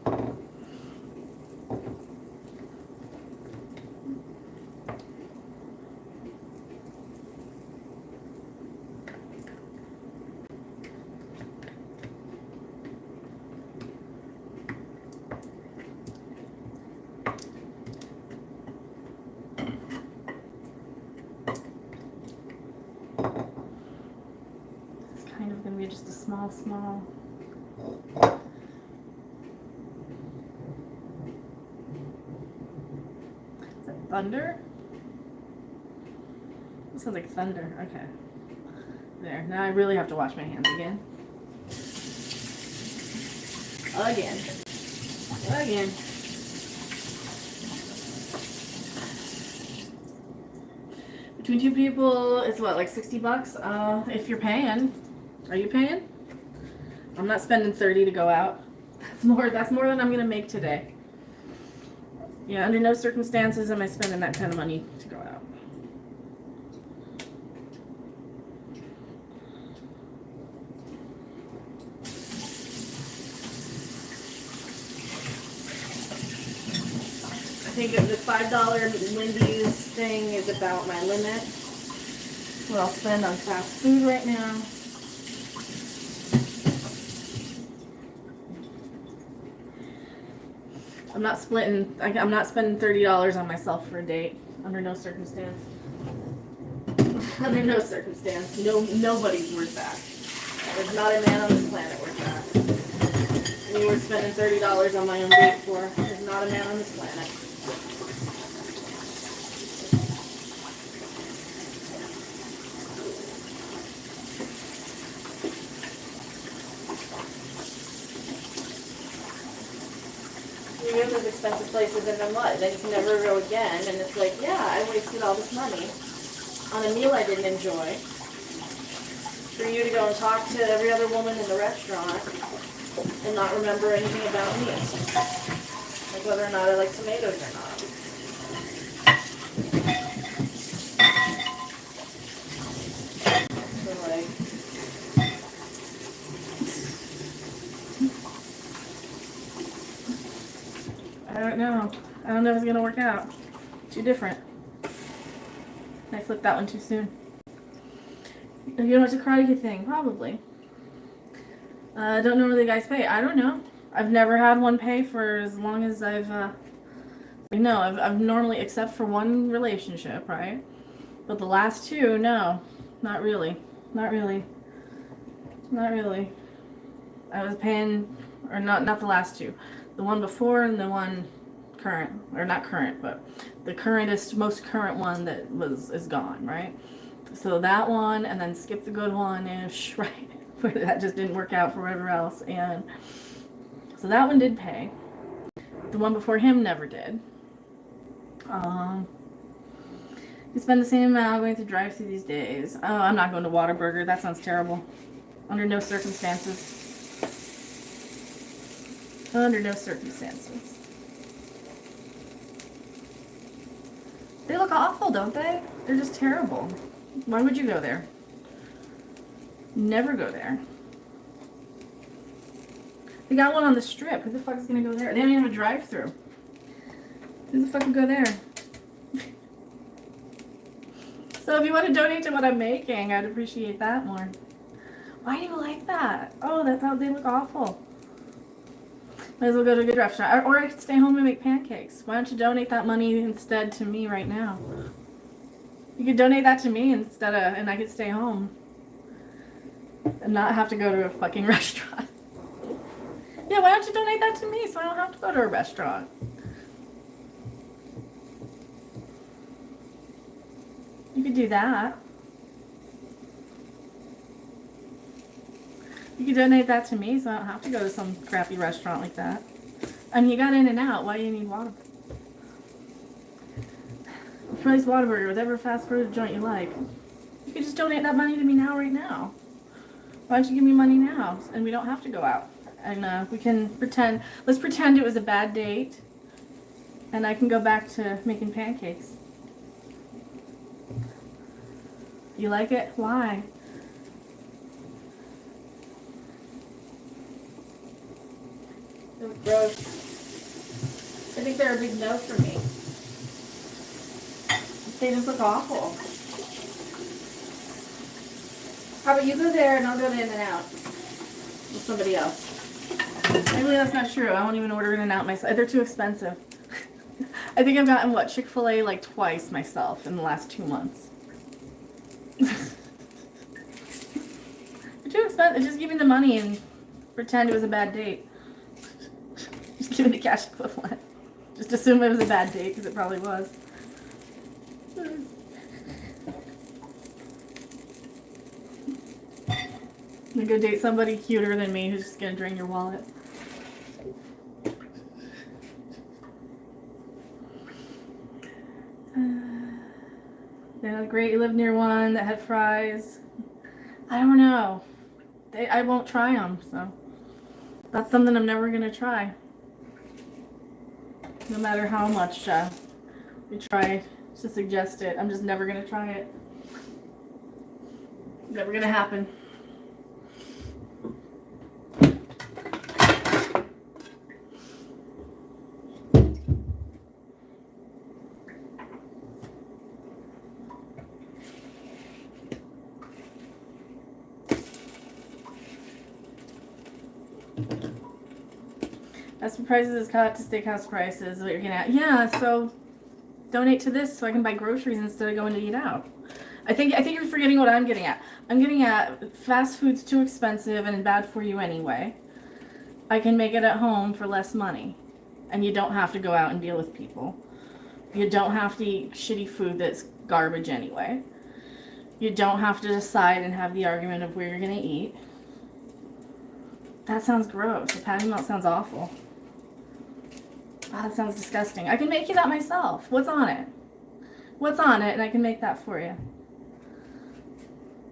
Just a small. Is that thunder? It sounds like thunder. Okay. There. Now I really have to wash my hands again. Again. Between two people, it's what, like $60? If you're paying. Are you paying? I'm not spending $30 to go out. That's more than I'm gonna make today. Yeah, under no circumstances am I spending that kind of money to go out. think the $5 Wendy's thing is about my limit. What I'll spend on fast food right now. I'm not splitting. I'm not spending $30 on myself for a date under no circumstance. Under no circumstance. Nobody's worth that. There's not a man on this planet worth that. Any worth spending $30 on my own date for? There's not a man on this planet. You go to those expensive places and then what? Then you can never go again, and it's like, yeah, I wasted all this money on a meal I didn't enjoy. For you to go and talk to every other woman in the restaurant and not remember anything about me. Like whether or not I like tomatoes or not. So like, I don't know. I don't know if it's gonna work out. Too different. I flipped that one too soon. You know what's a karate thing? Probably. Don't normally guys pay. I don't know. I've never had one pay for as long as I've normally, except for one relationship, right? But the last two, no. Not really. Not really. Not really. I was paying, or not the last two. The one before and the one current, or not current, but the most current one that is gone, right? So that one, and then skip the good one-ish, right? But that just didn't work out for whatever else. And so that one did pay. The one before him never did. You spend the same amount going through drive-thru these days. Oh, I'm not going to Whataburger. That sounds terrible. Under no circumstances. Under no circumstances. They look awful, don't they? They're just terrible. Why would you go there? Never go there. They got one on the strip. Who the fuck is gonna go there? They don't even have a drive-thru. Who the fuck would go there? So if you want to donate to what I'm making, I'd appreciate that more. Why do you like that? Oh, that's how they look awful. Might as well go to a good restaurant. Or I could stay home and make pancakes. Why don't you donate that money instead to me right now? You could donate that to me instead of, and I could stay home. And not have to go to a fucking restaurant. Yeah, why don't you donate that to me so I don't have to go to a restaurant? You could do that. You could donate that to me so I don't have to go to some crappy restaurant like that. I mean, you got In-N-Out. Why do you need Whataburger? Price Whataburger, whatever fast food joint you like. You could just donate that money to me now, right now. Why don't you give me money now? And we don't have to go out. And we can pretend, let's pretend it was a bad date. And I can go back to making pancakes. You like it? Why? They're gross. I think they're a big no for me. They just look awful. How about you go there and I'll go to In-N-Out with somebody else. Maybe that's not true. I won't even order In-N-Out myself. They're too expensive. I think I've gotten, what, Chick-fil-A like twice myself in the last 2 months. They're too expensive. Just give me the money and pretend it was a bad date. Just give me the cash equivalent. Just assume it was a bad date, because it probably was. I'm gonna go date somebody cuter than me who's just gonna drain your wallet. Yeah, great. You lived near one that had fries. I don't know. I won't try them, so that's something I'm never gonna try. No matter how much we try to suggest it, I'm just never gonna try it. Never gonna happen. As for prices is cut to steakhouse prices, what you're getting at. Yeah, so donate to this so I can buy groceries instead of going to eat out. I think you're forgetting what I'm getting at. I'm getting at fast food's too expensive and bad for you anyway. I can make it at home for less money. And you don't have to go out and deal with people. You don't have to eat shitty food that's garbage anyway. You don't have to decide and have the argument of where you're going to eat. That sounds gross. The patty melt sounds awful. Oh, that sounds disgusting. I can make you that myself. What's on it? What's on it? And I can make that for you.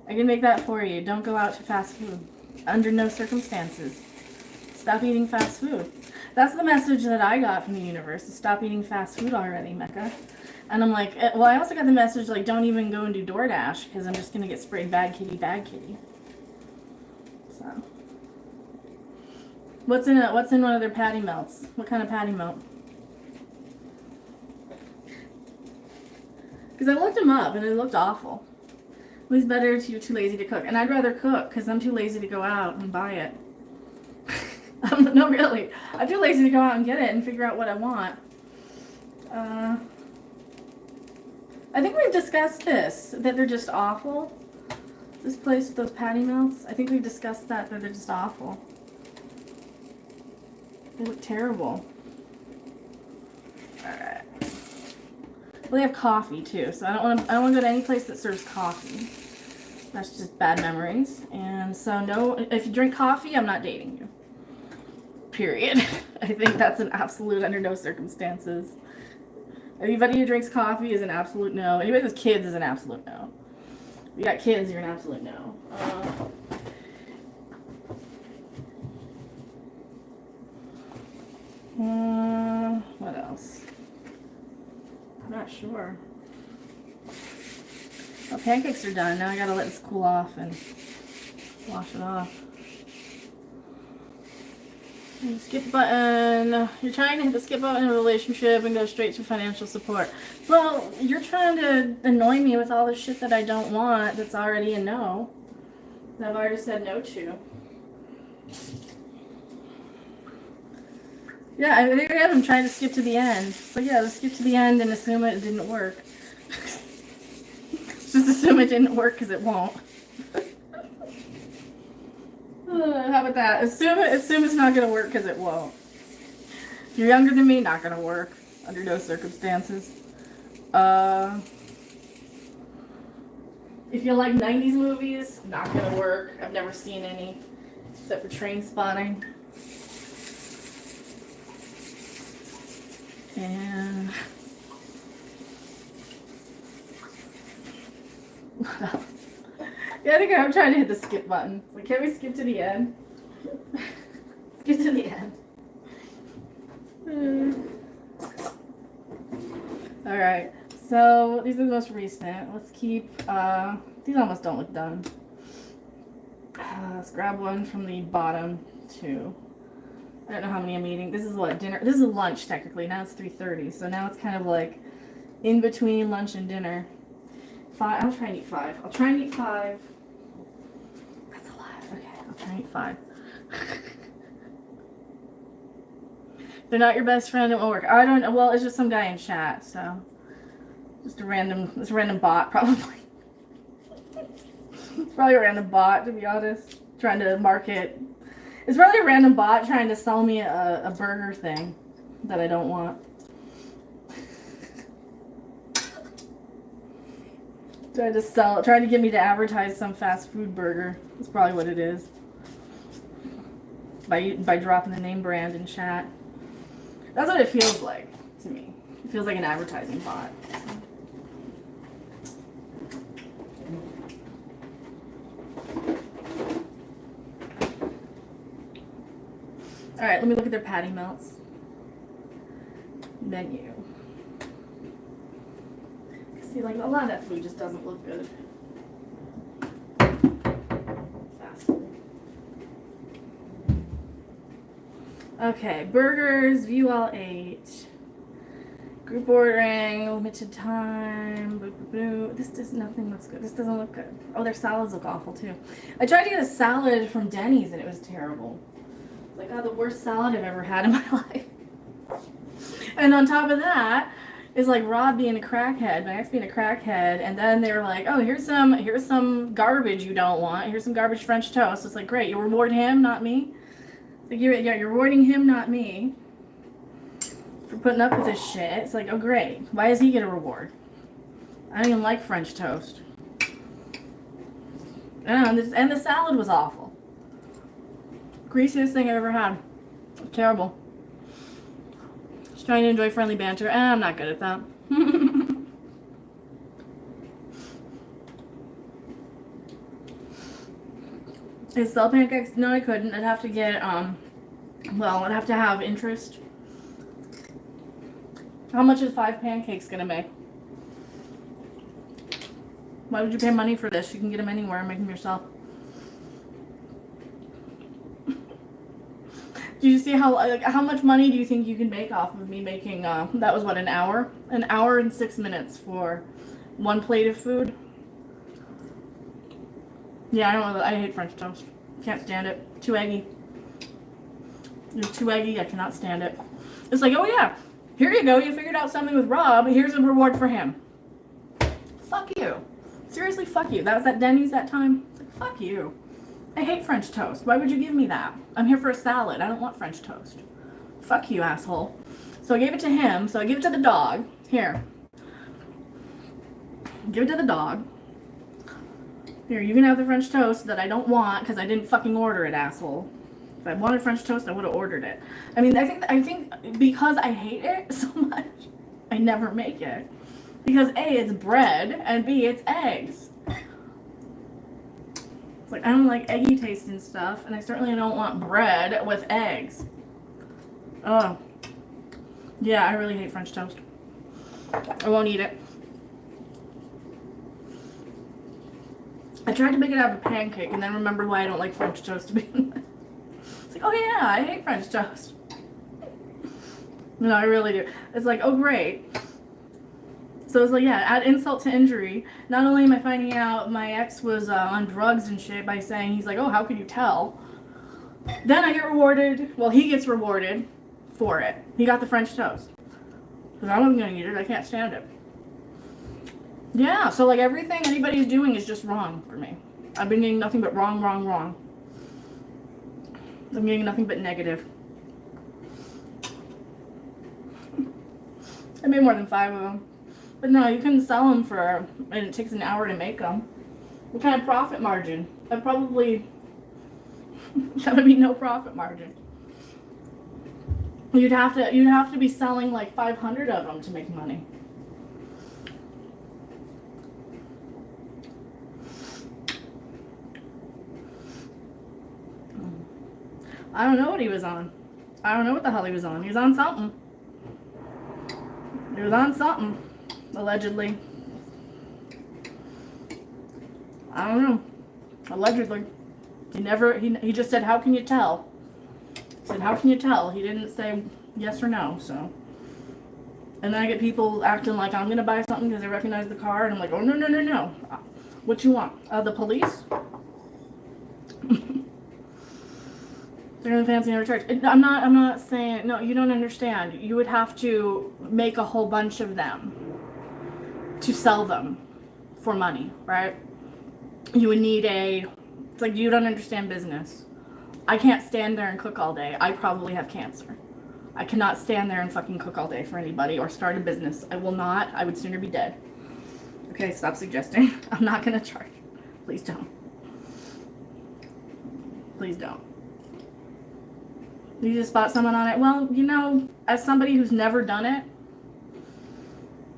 I can make that for you. Don't go out to fast food. Under no circumstances. Stop eating fast food. That's the message that I got from the universe. Is stop eating fast food already, Mecca. And I'm like, well, I also got the message, like, don't even go and do DoorDash because I'm just going to get sprayed bad kitty, bad kitty. So. What's in one of their patty melts? What kind of patty melt? Because I looked them up and it looked awful. It was better if you're too lazy to cook. And I'd rather cook because I'm too lazy to go out and buy it. No, really. I'm too lazy to go out and get it and figure out what I want. I think we've discussed this, that they're just awful. This place with those patty melts. I think we've discussed that they're just awful. They look terrible. Alright. Well, they have coffee too, so I don't want to go to any place that serves coffee. That's just bad memories. And so no, if you drink coffee, I'm not dating you. Period. I think that's an absolute under no circumstances. Anybody who drinks coffee is an absolute no. Anybody with kids is an absolute no. If you got kids, you're an absolute no. What else? I'm not sure. Well, pancakes are done. Now I gotta let this cool off and wash it off. And skip button. You're trying to hit the skip button in a relationship and go straight to financial support. Well, you're trying to annoy me with all the shit that I don't want that's already a no. That I've already said no to. Yeah, I think I have him trying to skip to the end. So yeah, let's skip to the end and assume it didn't work. Just assume it didn't work because it won't. How about that? Assume it's not going to work because it won't. If you're younger than me, not going to work. Under no circumstances. If you like 90s movies, not going to work. I've never seen any. Except for Train Spotting. And... yeah, I think I'm trying to hit the skip button. So can we skip to the end? Skip to the end. Alright, so these are the most recent. Let's keep, these almost don't look done. Let's grab one from the bottom two. I don't know how many I'm eating. This is what, dinner? This is lunch technically. Now it's 3:30, so now it's kind of like in between lunch and dinner. I'll try and eat 5. I'll try and eat 5. That's a lot. Okay, I'll try and eat 5. They're not your best friend. It won't work. I don't know. Well, it's just some guy in chat, so just a random bot probably. It's probably a random bot, to be honest, trying to market. It's probably a random bot trying to sell me a burger thing that I don't want. Trying to get me to advertise some fast food burger. That's probably what it is. By dropping the name brand in chat. That's what it feels like to me. It feels like an advertising bot. Alright, let me look at their patty melts. Menu. See, like, a lot of that food just doesn't look good. Fast food. Okay, burgers, view all 8. Group ordering, limited time. Boo, boo, boo. Nothing looks good. This doesn't look good. Oh, their salads look awful too. I tried to get a salad from Denny's and it was terrible. Like, oh, the worst salad I've ever had in my life. And on top of that is like Rob being a crackhead, my ex being a crackhead, and then they were like, oh, here's some garbage you don't want. Here's some garbage French toast. It's like, great, you reward him, not me. Like, you're rewarding him, not me, for putting up with this shit. It's like, oh, great. Why does he get a reward? I don't even like French toast. And the salad was awful. Greasiest thing I've ever had. Terrible. Just trying to enjoy friendly banter, and I'm not good at that. Could sell pancakes? No, I couldn't. I'd have to get, well, I'd have to have interest. How much is 5 pancakes gonna make? Why would you pay money for this? You can get them anywhere and make them yourself. Do you see how much money do you think you can make off of me making, that was what, an hour? An hour and 6 minutes for 1 plate of food? Yeah, I don't know. I hate French toast. Can't stand it. Too eggy. It's too eggy. I cannot stand it. It's like, oh yeah, here you go. You figured out something with Rob. Here's a reward for him. Fuck you. Seriously, fuck you. That was at Denny's that time. It's like, fuck you. I hate French toast. Why would you give me that? I'm here for a salad. I don't want French toast. Fuck you, asshole. So I gave it to him. So I give it to the dog. Here. Give it to the dog. Here, you can have the French toast that I don't want because I didn't fucking order it, asshole. If I wanted French toast, I would have ordered it. I mean, I think because I hate it so much, I never make it. Because A, it's bread, and B, it's eggs. It's like, I don't like eggy tasting stuff, and I certainly don't want bread with eggs. Oh. Yeah, I really hate French toast. I won't eat it. I tried to make it out of a pancake, and then remembered why I don't like French toast to begin with. It's like, oh yeah, I hate French toast. No, I really do. It's like, oh great. So it's like, yeah, add insult to injury. Not only am I finding out my ex was on drugs and shit by saying, he's like, oh, how could you tell? Then I get rewarded, well, he gets rewarded for it. He got the French toast. Because I wasn't going to eat it, I can't stand it. Yeah, so like everything anybody's doing is just wrong for me. I've been getting nothing but wrong, wrong, wrong. I'm getting nothing but negative. I made more than 5 of them. But no, you can sell them for, and it takes an hour to make them. What kind of profit margin? I probably, that would be no profit margin. You'd have to be selling like 500 of them to make money. I don't know what he was on. I don't know what the hell he was on. He was on something. He was on something. Allegedly. I don't know. Allegedly. He just said, how can you tell? He said, how can you tell? He didn't say yes or no, so. And then I get people acting like I'm going to buy something because they recognize the car, and I'm like, oh, no, no, no, no. What you want? The police? They're gonna fancy another church. I'm not saying, no, you don't understand. You would have to make a whole bunch of them to sell them for money, right? You would need it's like, you don't understand business. I can't stand there and cook all day. I probably have cancer. I cannot stand there and fucking cook all day for anybody or start a business. I will not. I would sooner be dead. Okay, stop suggesting. I'm not gonna charge. Please don't. Please don't. You just spot someone on it. Well, you know, as somebody who's never done it,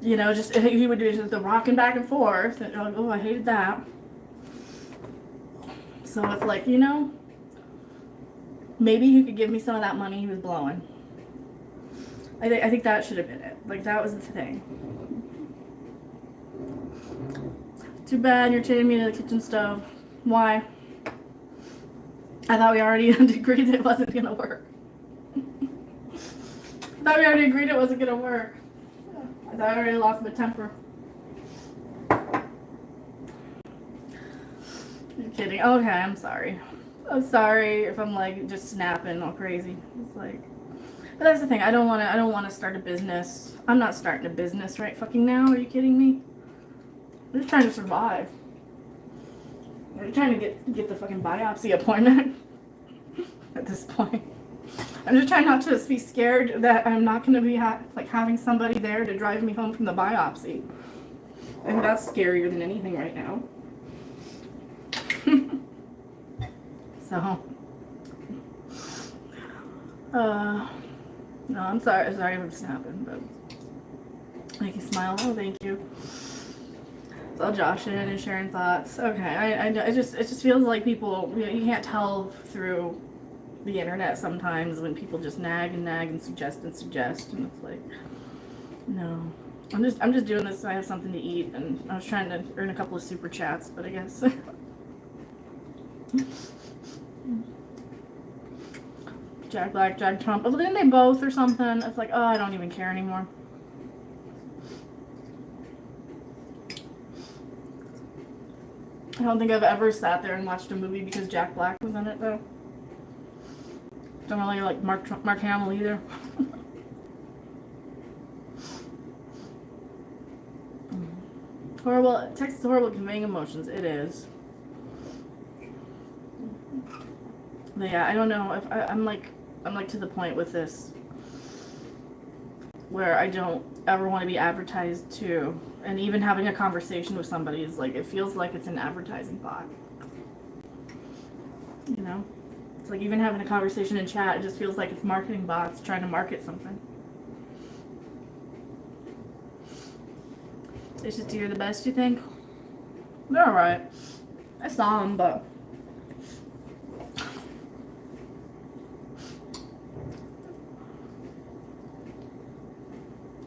you know, just he would do the rocking back and forth. And, oh, I hated that. So it's like, you know, maybe he could give me some of that money he was blowing. I think that should have been it. Like, that was the thing. Too bad you're chaining me to the kitchen stove. Why? I thought we already agreed that it wasn't going to work. I thought we already agreed it wasn't going to work. I thought I already lost my temper. You're kidding. Okay, I'm sorry. I'm sorry if I'm like just snapping all crazy. It's like, but that's the thing. I don't want to start a business. I'm not starting a business right fucking now. Are you kidding me? I'm just trying to survive. I'm trying to get the fucking biopsy appointment at this point. I'm just trying not to be scared that I'm not going to be having somebody there to drive me home from the biopsy. I think that's scarier than anything right now. So, no, I'm sorry if I'm snapping, but make you smile. Oh, thank you. It's all joshing and sharing thoughts. Okay, it just feels like people, you can't tell through the internet sometimes when people just nag and suggest, and it's like, no. I'm just doing this so I have something to eat, and I was trying to earn a couple of super chats, but I guess Jack Black, Jack Trump. But didn't they both or something? It's like, oh, I don't even care anymore. I don't think I've ever sat there and watched a movie because Jack Black was in it, though. Don't really like Mark Hamill either. Horrible. Text is horrible at conveying emotions. It is. But yeah, I don't know if I'm like to the point with this where I don't ever want to be advertised to, and even having a conversation with somebody is like, it feels like it's an advertising bot. You know? It's like even having a conversation in chat, it just feels like it's marketing bots trying to market something. It's just you're the best, you think? They're alright. I saw them, but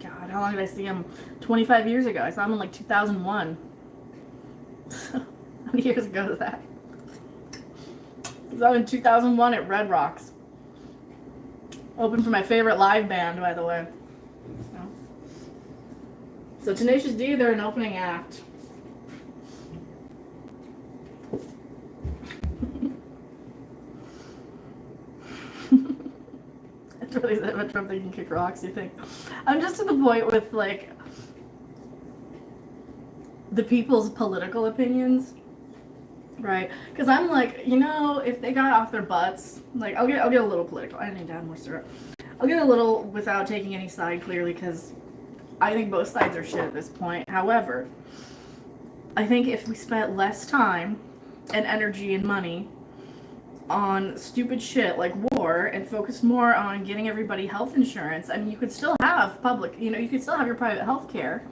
God, how long did I see him? 25 years ago. I saw him in like 2001. How many years ago is that? I saw him in 2001 at Red Rocks. Opened for my favorite live band, by the way. So Tenacious D, they're an opening act. It's really sad about Trump thinking kick rocks, you think? I'm just to the point with like the people's political opinions, right? Because I'm like, you know, if they got off their butts, like I'll get a little political. I need to add more syrup. I'll get a little without taking any side clearly, because I think both sides are shit at this point. However, I think if we spent less time and energy and money on stupid shit like war and focused more on getting everybody health insurance, I mean, you could still have public, you know, you could still have your private health care.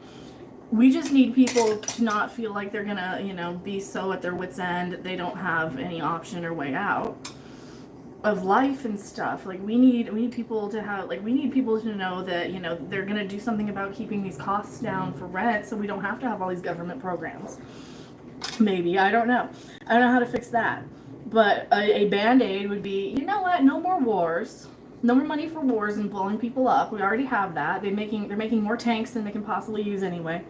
We just need people to not feel like they're gonna, you know, be so at their wit's end they don't have any option or way out of life and stuff. Like we need people to have, like, we need people to know that, you know, they're gonna do something about keeping these costs down for rent, so we don't have to have all these government programs. Maybe, I don't know how to fix that, but a band-aid would be, you know what, no more wars, no more money for wars and blowing people up. We already have that. They're making more tanks than they can possibly use anyway.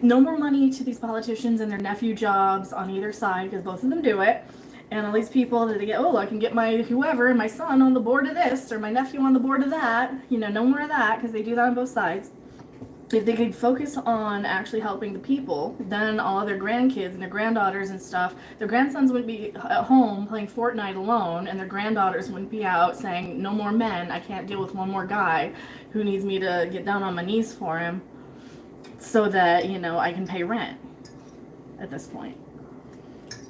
No more money to these politicians and their nephew jobs on either side, because both of them do it. And all these people that they get, oh, I can get my whoever, my son on the board of this, or my nephew on the board of that. You know, no more of that, because they do that on both sides. If they could focus on actually helping the people, then all of their grandkids and their granddaughters and stuff, their grandsons wouldn't be at home playing Fortnite alone, and their granddaughters wouldn't be out saying, no more men, I can't deal with one more guy who needs me to get down on my knees for him so that, you know, I can pay rent at this point.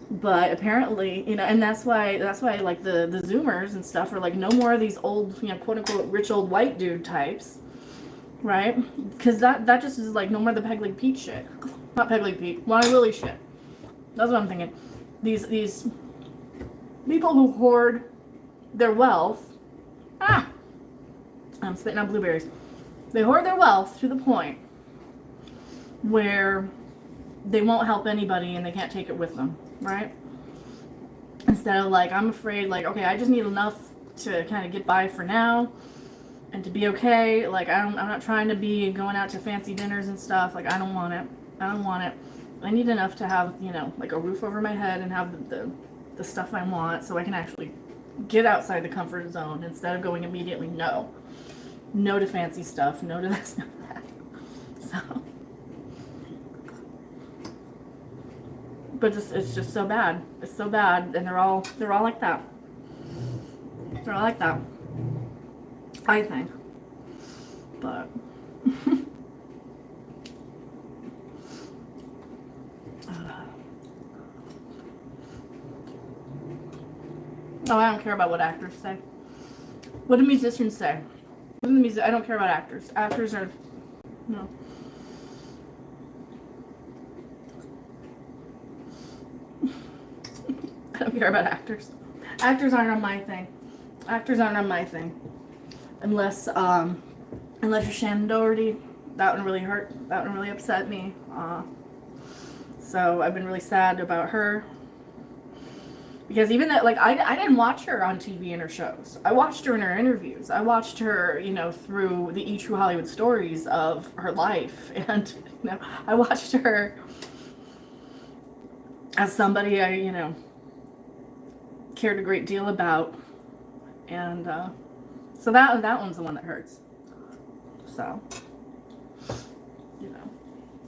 But apparently, you know, and that's why like the Zoomers and stuff are like, no more of these old, you know, quote unquote rich old white dude types, right? Because that just is like no more the Peg Leg Pete shit. Not Peg Leg Pete, Lonnie Willie shit. That's what I'm thinking. These people who hoard their wealth. I'm spitting out blueberries. They hoard their wealth to the point where they won't help anybody and they can't take it with them. Right? Instead of like, I'm afraid, like, okay, I just need enough to kind of get by for now and to be okay. Like, I'm not trying to be going out to fancy dinners and stuff. Like, I don't want it. I need enough to have, you know, like a roof over my head and have the the stuff I want so I can actually get outside the comfort zone instead of going immediately no to fancy stuff, no to this, no to that. So, but it's just so bad. It's so bad, and they're all like that. They're all like that, I think. But oh, I don't care about what actors say. What do musicians say? I don't care about actors. Actors are no. I don't care about actors. Actors aren't on my thing. Actors aren't on my thing. Unless you're Shannon Doherty. That one really hurt. That one really upset me. So I've been really sad about her. Because even that, like, I didn't watch her on TV in her shows. I watched her in her interviews. I watched her, through the E! True Hollywood stories of her life. And, I watched her as somebody I, cared a great deal about. And so that one's the one that hurts. So,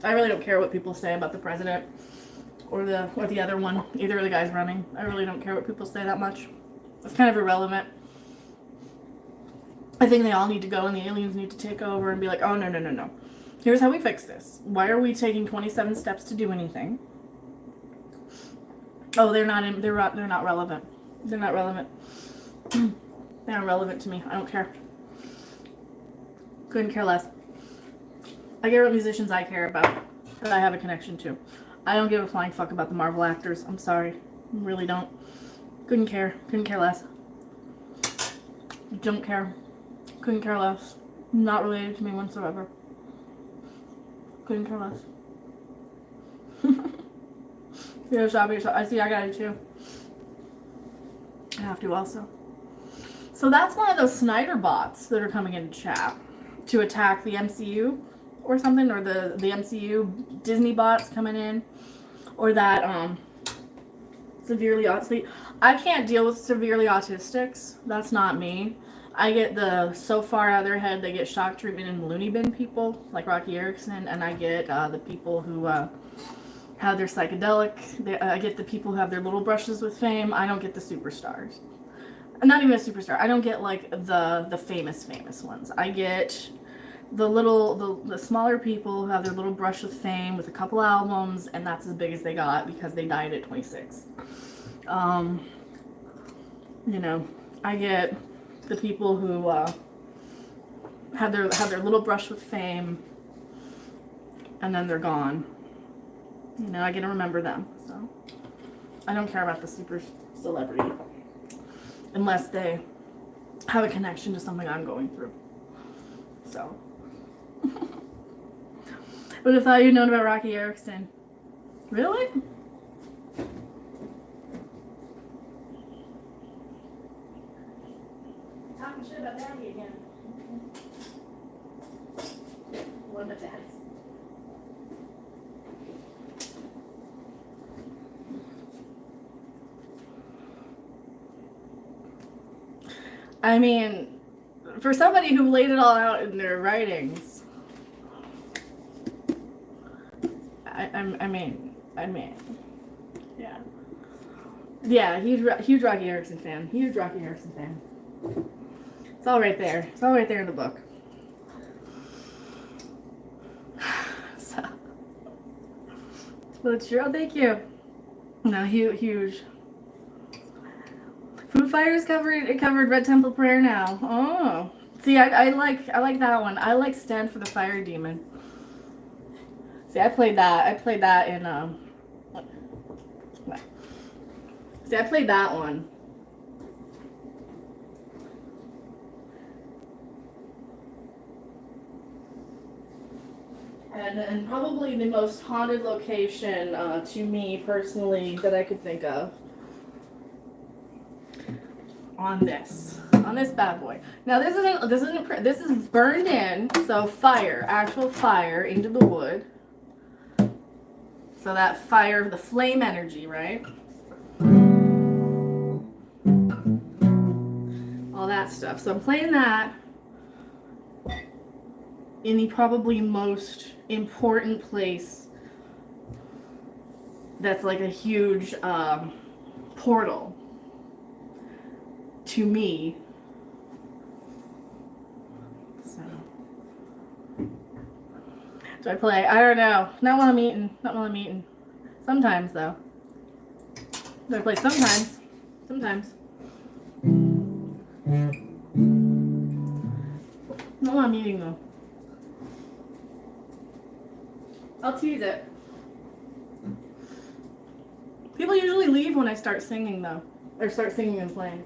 I really don't care what people say about the president or the other one, either of the guys running. I really don't care what people say that much. It's kind of irrelevant. I think they all need to go and the aliens need to take over and be like, oh, no. Here's how we fix this. Why are we taking 27 steps to do anything? Oh, they're not relevant. They're not relevant. They're not relevant to me. I don't care. Couldn't care less. I care what musicians I care about, that I have a connection to. I don't give a flying fuck about the Marvel actors. I'm sorry. Really don't. Couldn't care. Couldn't care less. Don't care. Couldn't care less. Not related to me whatsoever. Couldn't care less. Yeah, stop yourself. I see I got it too. I have to also. So that's one of those Snyder bots that are coming into chat to attack the MCU or something, or the MCU Disney bots coming in, or that severely autistic. I can't deal with severely autistics. That's not me. I get the so far out of their head they get shock treatment in loony bin people like Rocky Erickson, and I get the people who have their psychedelic. I get the people who have their little brushes with fame. I don't get the superstars. Not even a superstar. I don't get like the famous ones. I get the smaller people who have their little brush with fame with a couple albums, and that's as big as they got because they died at 26. I get the people who have their little brush with fame, and then they're gone. I get to remember them. So I don't care about the super celebrity unless they have a connection to something I'm going through. So. Would have thought you'd known about Rocky Erickson. Really? Talking shit about Daddy again. What about Daddy? I mean, for somebody who laid it all out in their writings, I mean, yeah, huge Rocky Erickson fan. Huge Rocky Erickson fan. It's all right there. It's all right there in the book. So, well, it's true. Oh, thank you. No, huge. Foo Fighters covered Red Temple Prayer now. Oh, see, I like that one. I like Stand for the Fire Demon. See, I played that in See, I played that one. And probably the most haunted location to me personally that I could think of on this bad boy. Now this is burned in, so fire, actual fire into the wood. So that fire, the flame energy, right? that stuff. So I'm playing that in the probably most important place that's like a huge portal to me. So do I play? I don't know. Not while I'm eating. Not while I'm eating. Sometimes though. Do I play sometimes? Sometimes. Not while I'm eating though. I'll tease it. People usually leave when I start singing though. Or start singing and playing.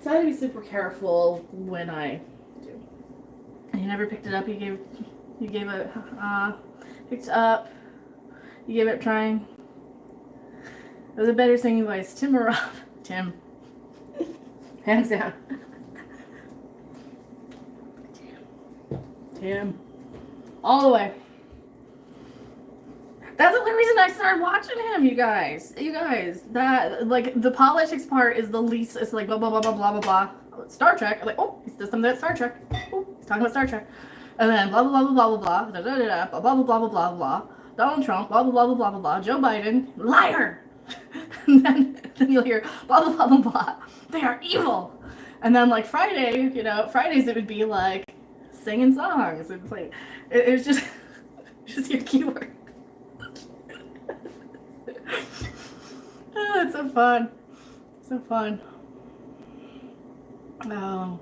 So I have to be super careful when I do. And you never picked it up. You gave it picked up. You gave it trying. It was a better singing voice. Tim or Rob? Tim. Hands down. Tim. All the way. That's the only reason I started watching him, you guys. You guys. That, like, the politics part is the least. It's like blah, blah, blah, blah, blah, blah, blah. Star Trek. I'm like, oh, he does something about Star Trek. Oh, he's talking about Star Trek. And then blah, blah, blah, blah, blah, blah, blah, da, da, da, blah, blah, blah, blah, blah, blah. Donald Trump, blah, blah, blah, blah, blah, blah, blah. Joe Biden, liar. And then you'll hear blah, blah, blah, blah, blah. They are evil. And then, like, Friday, you know, Fridays it would be like singing songs and playing. It was just your keyword. Oh, it's so fun. So fun. Oh.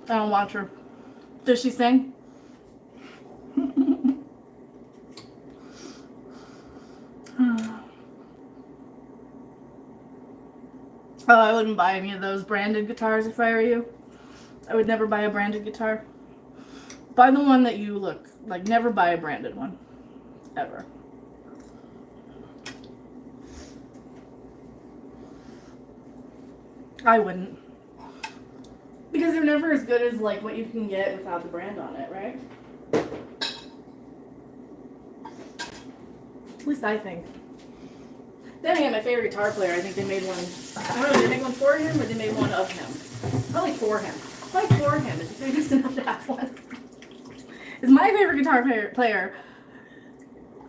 I don't watch her. Does she sing? Oh, I wouldn't buy any of those branded guitars if I were you. I would never buy a branded guitar. Buy the one that you look like. Never buy a branded one. Ever. I wouldn't. Because they're never as good as like what you can get without the brand on it, right? At least I think. Then again, my favorite guitar player, I think they made one. I don't know, did they make one for him or they made one of him? Probably for him. Probably for him. Is he famous enough to have one? Is my favorite guitar player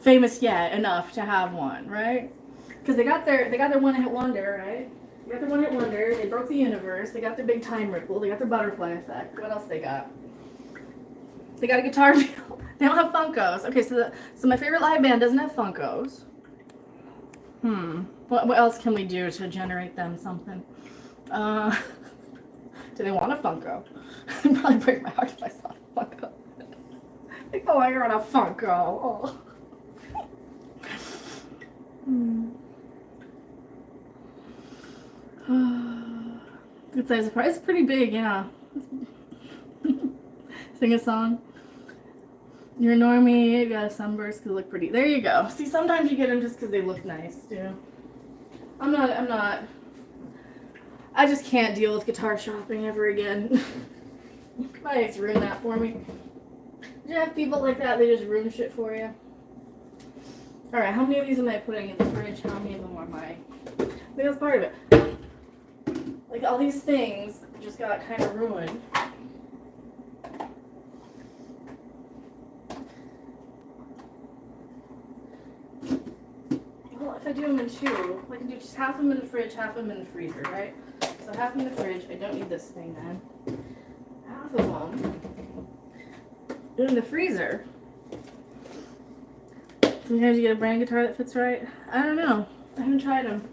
famous yet enough to have one, right? Because they got their one-hit wonder, right? They got their one-hit wonder. They broke the universe. They got their big time ripple. They got their butterfly effect. What else they got? They got a guitar wheel. They don't have Funkos. Okay, so my favorite live band doesn't have Funkos. What else can we do to generate them something? Do they want a Funko? It'd probably break my heart if I saw a Funko. Like, oh, I got a Funko. Oh. Good size surprise. It's pretty big, yeah. Sing a song. You're a normie, you got a sunburst because they look pretty. There you go. See, sometimes you get them just because they look nice, too. I'm not. I just can't deal with guitar shopping ever again. My ex ruined that for me. Did you have people like that? They just ruin shit for you? Alright, how many of these am I putting in the fridge? How many of them are mine? I think that's part of it. Like, all these things just got kind of ruined. Well, if I do them in two, I can do just half of them in the fridge, half of them in the freezer, right? So half in the fridge. I don't need this thing then. Half of them in the freezer. Sometimes you get a brand guitar that fits right. I don't know. I haven't tried them.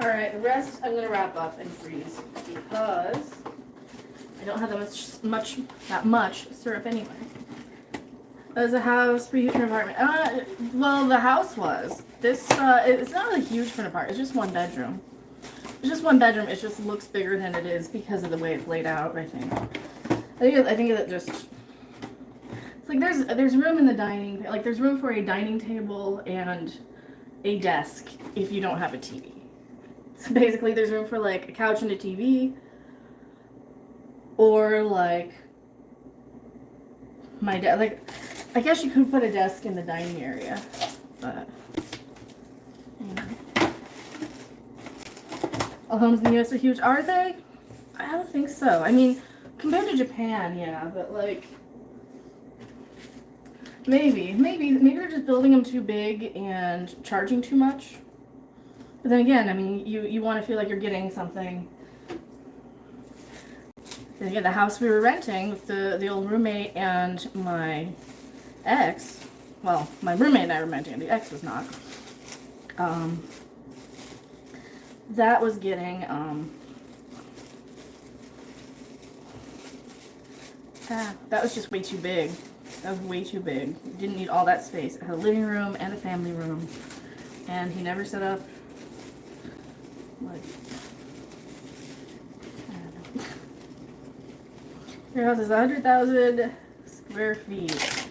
Alright, the rest I'm going to wrap up and freeze because I don't have that much syrup anyway. Does the house preheat for an apartment? Well, the house was. This, it's not really huge for an apartment. It's just one bedroom. It's just one bedroom. It just looks bigger than it is because of the way it's laid out, I think. I think that just, it's like there's room in the dining, like there's room for a dining table and a desk if you don't have a TV. So basically there's room for like a couch and a TV, or like like I guess you could put a desk in the dining area, but you know. All homes in the US are huge, are they? I don't think so. I mean, compared to Japan, yeah, but like maybe they're just building them too big and charging too much. But then again, I mean, you want to feel like you're getting something. Then again, the house we were renting with the old roommate and my ex, well, my roommate and I were renting, the ex was not. That was getting that was just way too big. That was way too big. It didn't need all that space. It had a living room and a family room, and he never set up like, I don't know. Your house is 100,000 square feet.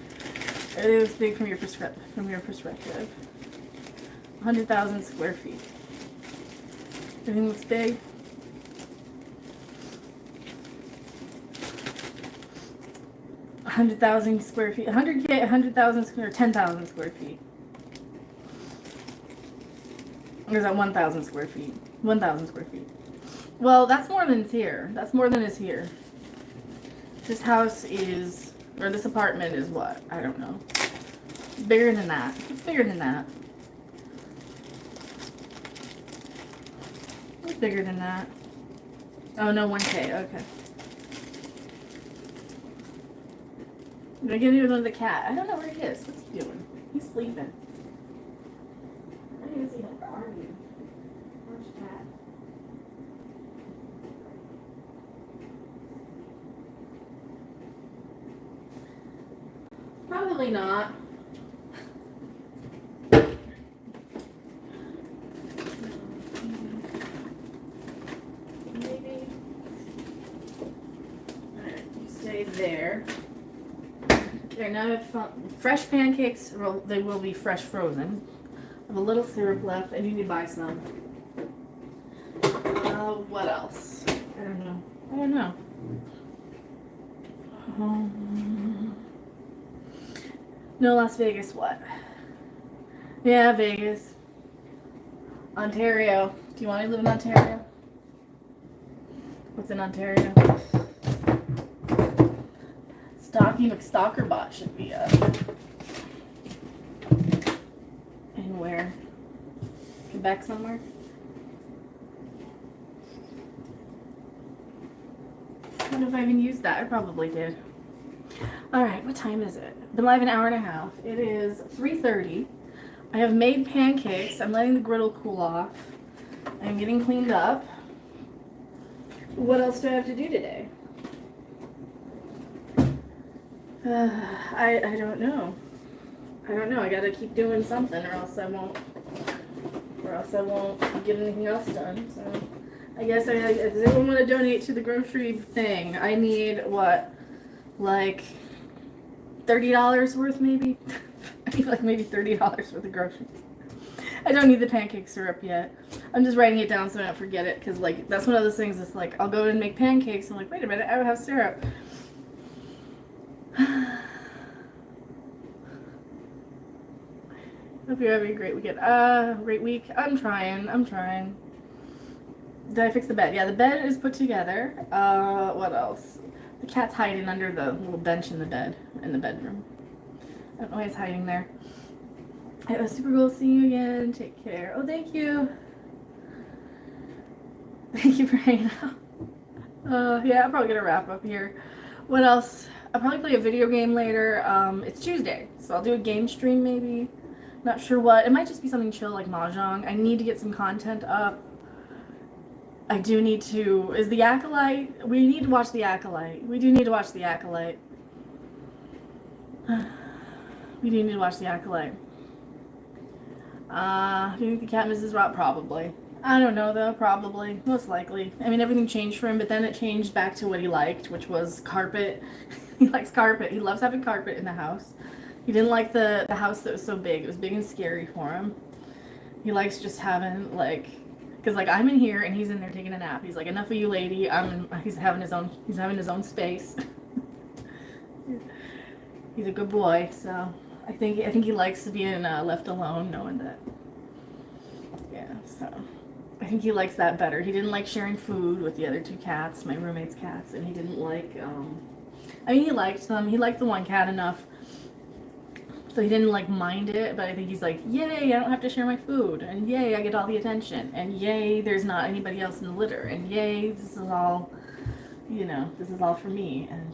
It is big from your perspective. 100,000 square feet. Everything looks big. $100,000 square feet. 100K, 100,000 square, 10,000 square feet. Or is that 1,000 square feet? 1,000 square feet. Well, that's more than is here. That's more than is here. This house is, or this apartment is what? I don't know. Bigger than that. It's bigger than that. It's bigger than that. Oh no, 1K. Okay. I'm gonna give you another cat. I don't know where he is. What's he doing? He's sleeping. I didn't even see him. Where are you? Where's your cat? Probably not. Maybe. Alright, you stay there. There, now I have fresh pancakes. Well, they will be fresh frozen. I have a little syrup left. I need to buy some. What else? I don't know. I don't know. No, Las Vegas, what? Yeah, Vegas. Ontario. Do you want to live in Ontario? What's in Ontario? Stocky McStalkerbot should be up. And where? Quebec somewhere? I don't know if I even used that. I probably did. Alright, what time is it? Been live an hour and a half. It is 3:30. I have made pancakes. I'm letting the griddle cool off. I'm getting cleaned up. What else do I have to do today? I don't know. I don't know. I gotta keep doing something, or else I won't get anything else done. So I guess does anyone want to donate to the grocery thing? I need what, like $30 worth, maybe. I need like maybe $30 worth of groceries. I don't need the pancake syrup yet. I'm just writing it down so I don't forget it, because like that's one of those things that's like I'll go and make pancakes and I'm like, wait a minute, I don't have syrup. Hope you're having a great weekend. Great week. I'm trying. Did I fix the bed? Yeah, the bed is put together. What else? The cat's hiding under the little bench in the bed, in the bedroom. I don't know why it's hiding there. It was super cool seeing you again. Take care. Oh, thank you. Thank you for hanging out. Yeah, I'm probably gonna wrap up here. What else? I'll probably play a video game later. It's Tuesday, so I'll do a game stream maybe. Not sure what. It might just be something chill like Mahjong. I need to get some content up. I do need to... Is the Acolyte? We need to watch the Acolyte. We do need to watch the Acolyte. We do need to watch the Acolyte. Do you think the cat misses Rob? Probably. I don't know though, probably. Most likely. I mean, everything changed for him, but then it changed back to what he liked, which was carpet. He likes carpet. He loves having carpet in the house. He didn't like the house that was so big. It was big and scary for him. He likes just having, like, because, like, I'm in here and he's in there taking a nap. He's like, enough of you, lady. He's having his own space. He's a good boy, so I think he likes being left alone, knowing that. Yeah, so I think he likes that better. He didn't like sharing food with the other two cats, my roommate's cats, and he didn't like. I mean, he liked them. He liked the one cat enough, so he didn't like mind it. But I think he's like, yay, I don't have to share my food, and yay, I get all the attention, and yay, there's not anybody else in the litter, and yay, this is all, this is all for me, and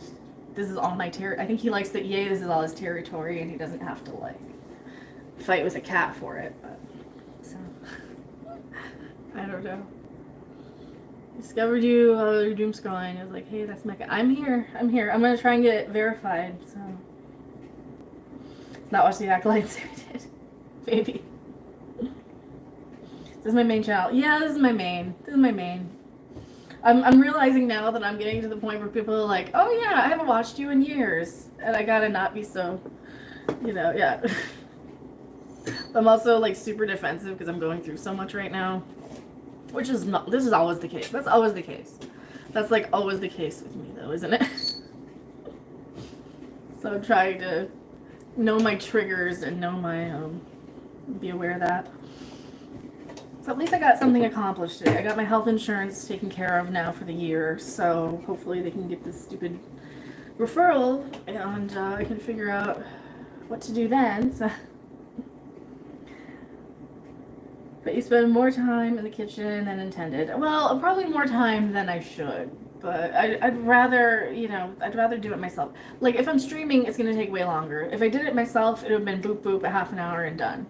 this is all my I think he likes that, yay, this is all his territory, and he doesn't have to like fight with a cat for it. But so I don't know. Discovered you while your doom scrolling. I was like, hey, that's my cat. I'm here. I'm gonna try and get it verified. So it's not watch the acolytes did, baby. This is my main channel. Yeah, this is my main. I'm realizing now that I'm getting to the point where people are like, oh yeah, I haven't watched you in years, and I gotta not be so, yeah. I'm also like super defensive because I'm going through so much right now, which is not. This is always the case. That's always the case. That's like always the case with me, though, isn't it? So I'm trying to know my triggers and know my be aware of that. So at least I got something accomplished today. I got my health insurance taken care of now for the year, so hopefully they can get this stupid referral, and I can figure out what to do then. So. But you spend more time in the kitchen than intended. Well, probably more time than I should, but I'd rather, I'd rather do it myself. Like, if I'm streaming, it's going to take way longer. If I did it myself, it would have been boop boop, a half an hour and done.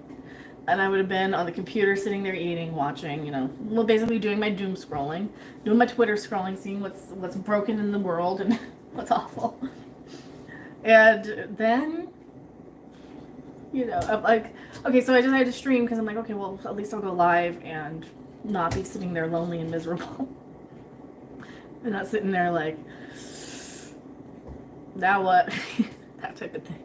And I would have been on the computer, sitting there eating, watching, well, basically doing my doom scrolling, doing my Twitter scrolling, seeing what's broken in the world and what's awful. And then, I'm like, okay, so I decided to stream because I'm like, okay, well, at least I'll go live and not be sitting there lonely and miserable. And not sitting there like, now what? That type of thing.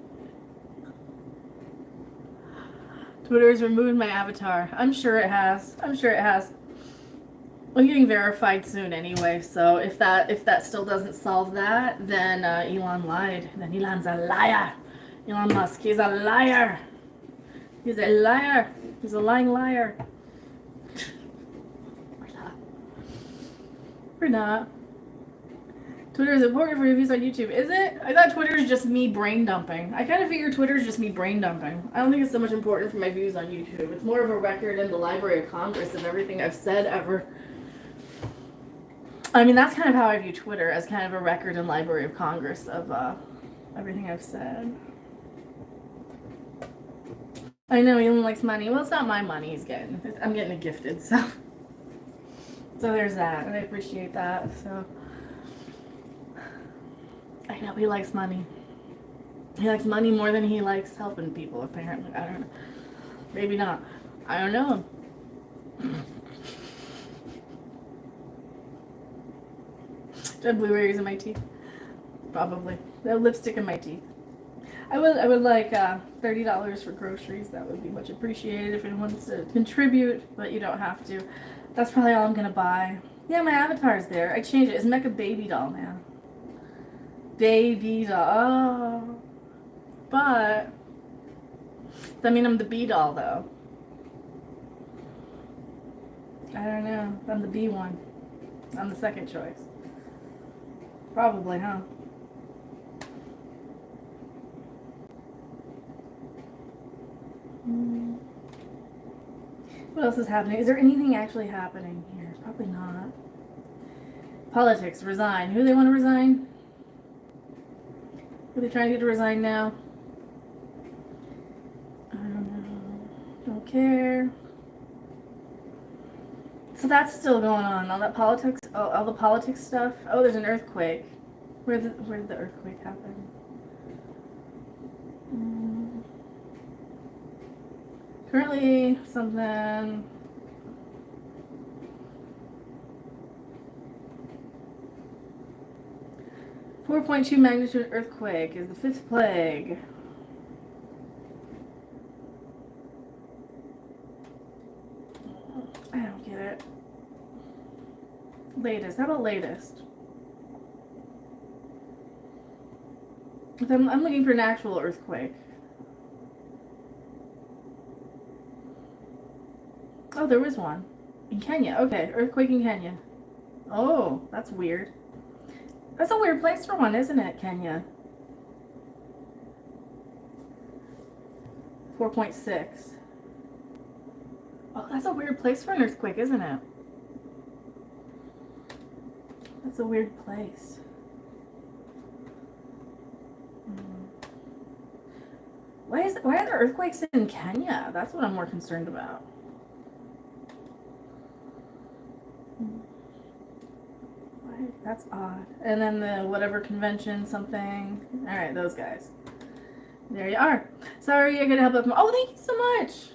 Twitter has removed my avatar. I'm sure it has. I'm getting verified soon anyway, so if that still doesn't solve that, then Elon lied. Then Elon's a liar. Elon Musk, he's a liar. He's a liar. He's a lying liar. We're not. Twitter is important for reviews on YouTube. Is it? I thought Twitter is just me brain dumping. I kind of figure Twitter is just me brain dumping. I don't think it's so much important for my views on YouTube. It's more of a record in the Library of Congress of everything I've said ever. I mean, that's kind of how I view Twitter, as kind of a record in Library of Congress of everything I've said. I know Elon likes money. Well, it's not my money he's getting. I'm getting it gifted, so there's that, and I appreciate that. So I know he likes money. He likes money more than he likes helping people, apparently. I don't know. Maybe not. I don't know. Do I have blueberries in my teeth? Probably. I have lipstick in my teeth. I would like $30 for groceries. That would be much appreciated if anyone wants to contribute, but you don't have to. That's probably all I'm gonna buy. Yeah, my avatar's there. I changed it. It's Mecha Baby Doll now. Baby doll. Oh. But does that mean I'm the B doll though? I don't know. I'm the B one. I'm the second choice. Probably, huh? What else is happening? Is there anything actually happening here? Probably not. Politics, resign. Who do they want to resign? Who are they trying to get to resign now? I don't know. Don't care. So that's still going on. All that politics, all the politics stuff. Oh, there's an earthquake. Where did the earthquake happen? Currently, something. 4.2 magnitude earthquake is the 5th plague. I don't get it. Latest. How about latest? I'm looking for an actual earthquake. Oh, there was one. In Kenya. Okay, earthquake in Kenya. Oh, that's weird. That's a weird place for one, isn't it, Kenya? 4.6. Oh, that's a weird place for an earthquake, isn't it? That's a weird place. Why are there earthquakes in Kenya? That's what I'm more concerned about. That's odd. And then the whatever convention something. All right, those guys. There you are. Sorry, I couldn't help it. Oh, thank you so much.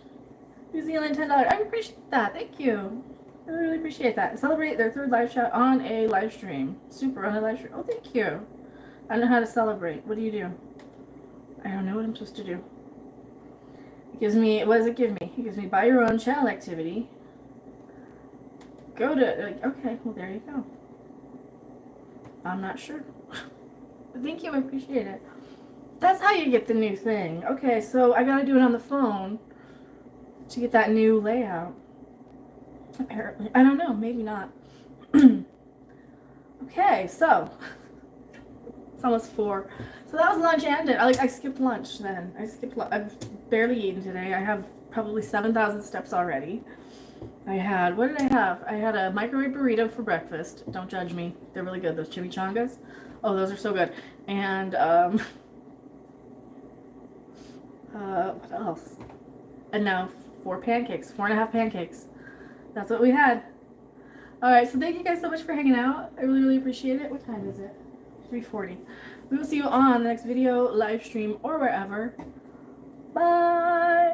New Zealand $10. I appreciate that. Thank you. I really appreciate that. Celebrate their 3rd live shot on a live stream. Super on a live stream. Oh, thank you. I don't know how to celebrate. What do you do? I don't know what I'm supposed to do. It gives me, what does it give me? It gives me buy your own channel activity. Go to, okay, well, there you go. I'm not sure. But thank you, I appreciate it. That's how you get the new thing. Okay, so I gotta do it on the phone to get that new layout. Apparently. I don't know, maybe not. Okay, so it's almost 4. So that was lunch and dinner. I skipped lunch then. I've barely eaten today. I have probably 7,000 steps already. I had, what did I have? I had a microwave burrito for breakfast. Don't judge me. They're really good. Those chimichangas. Oh, those are so good. And, what else? And now 4 pancakes. 4.5 pancakes. That's what we had. Alright, so thank you guys so much for hanging out. I really, really appreciate it. What time is it? 3:40. We will see you on the next video, live stream, or wherever. Bye!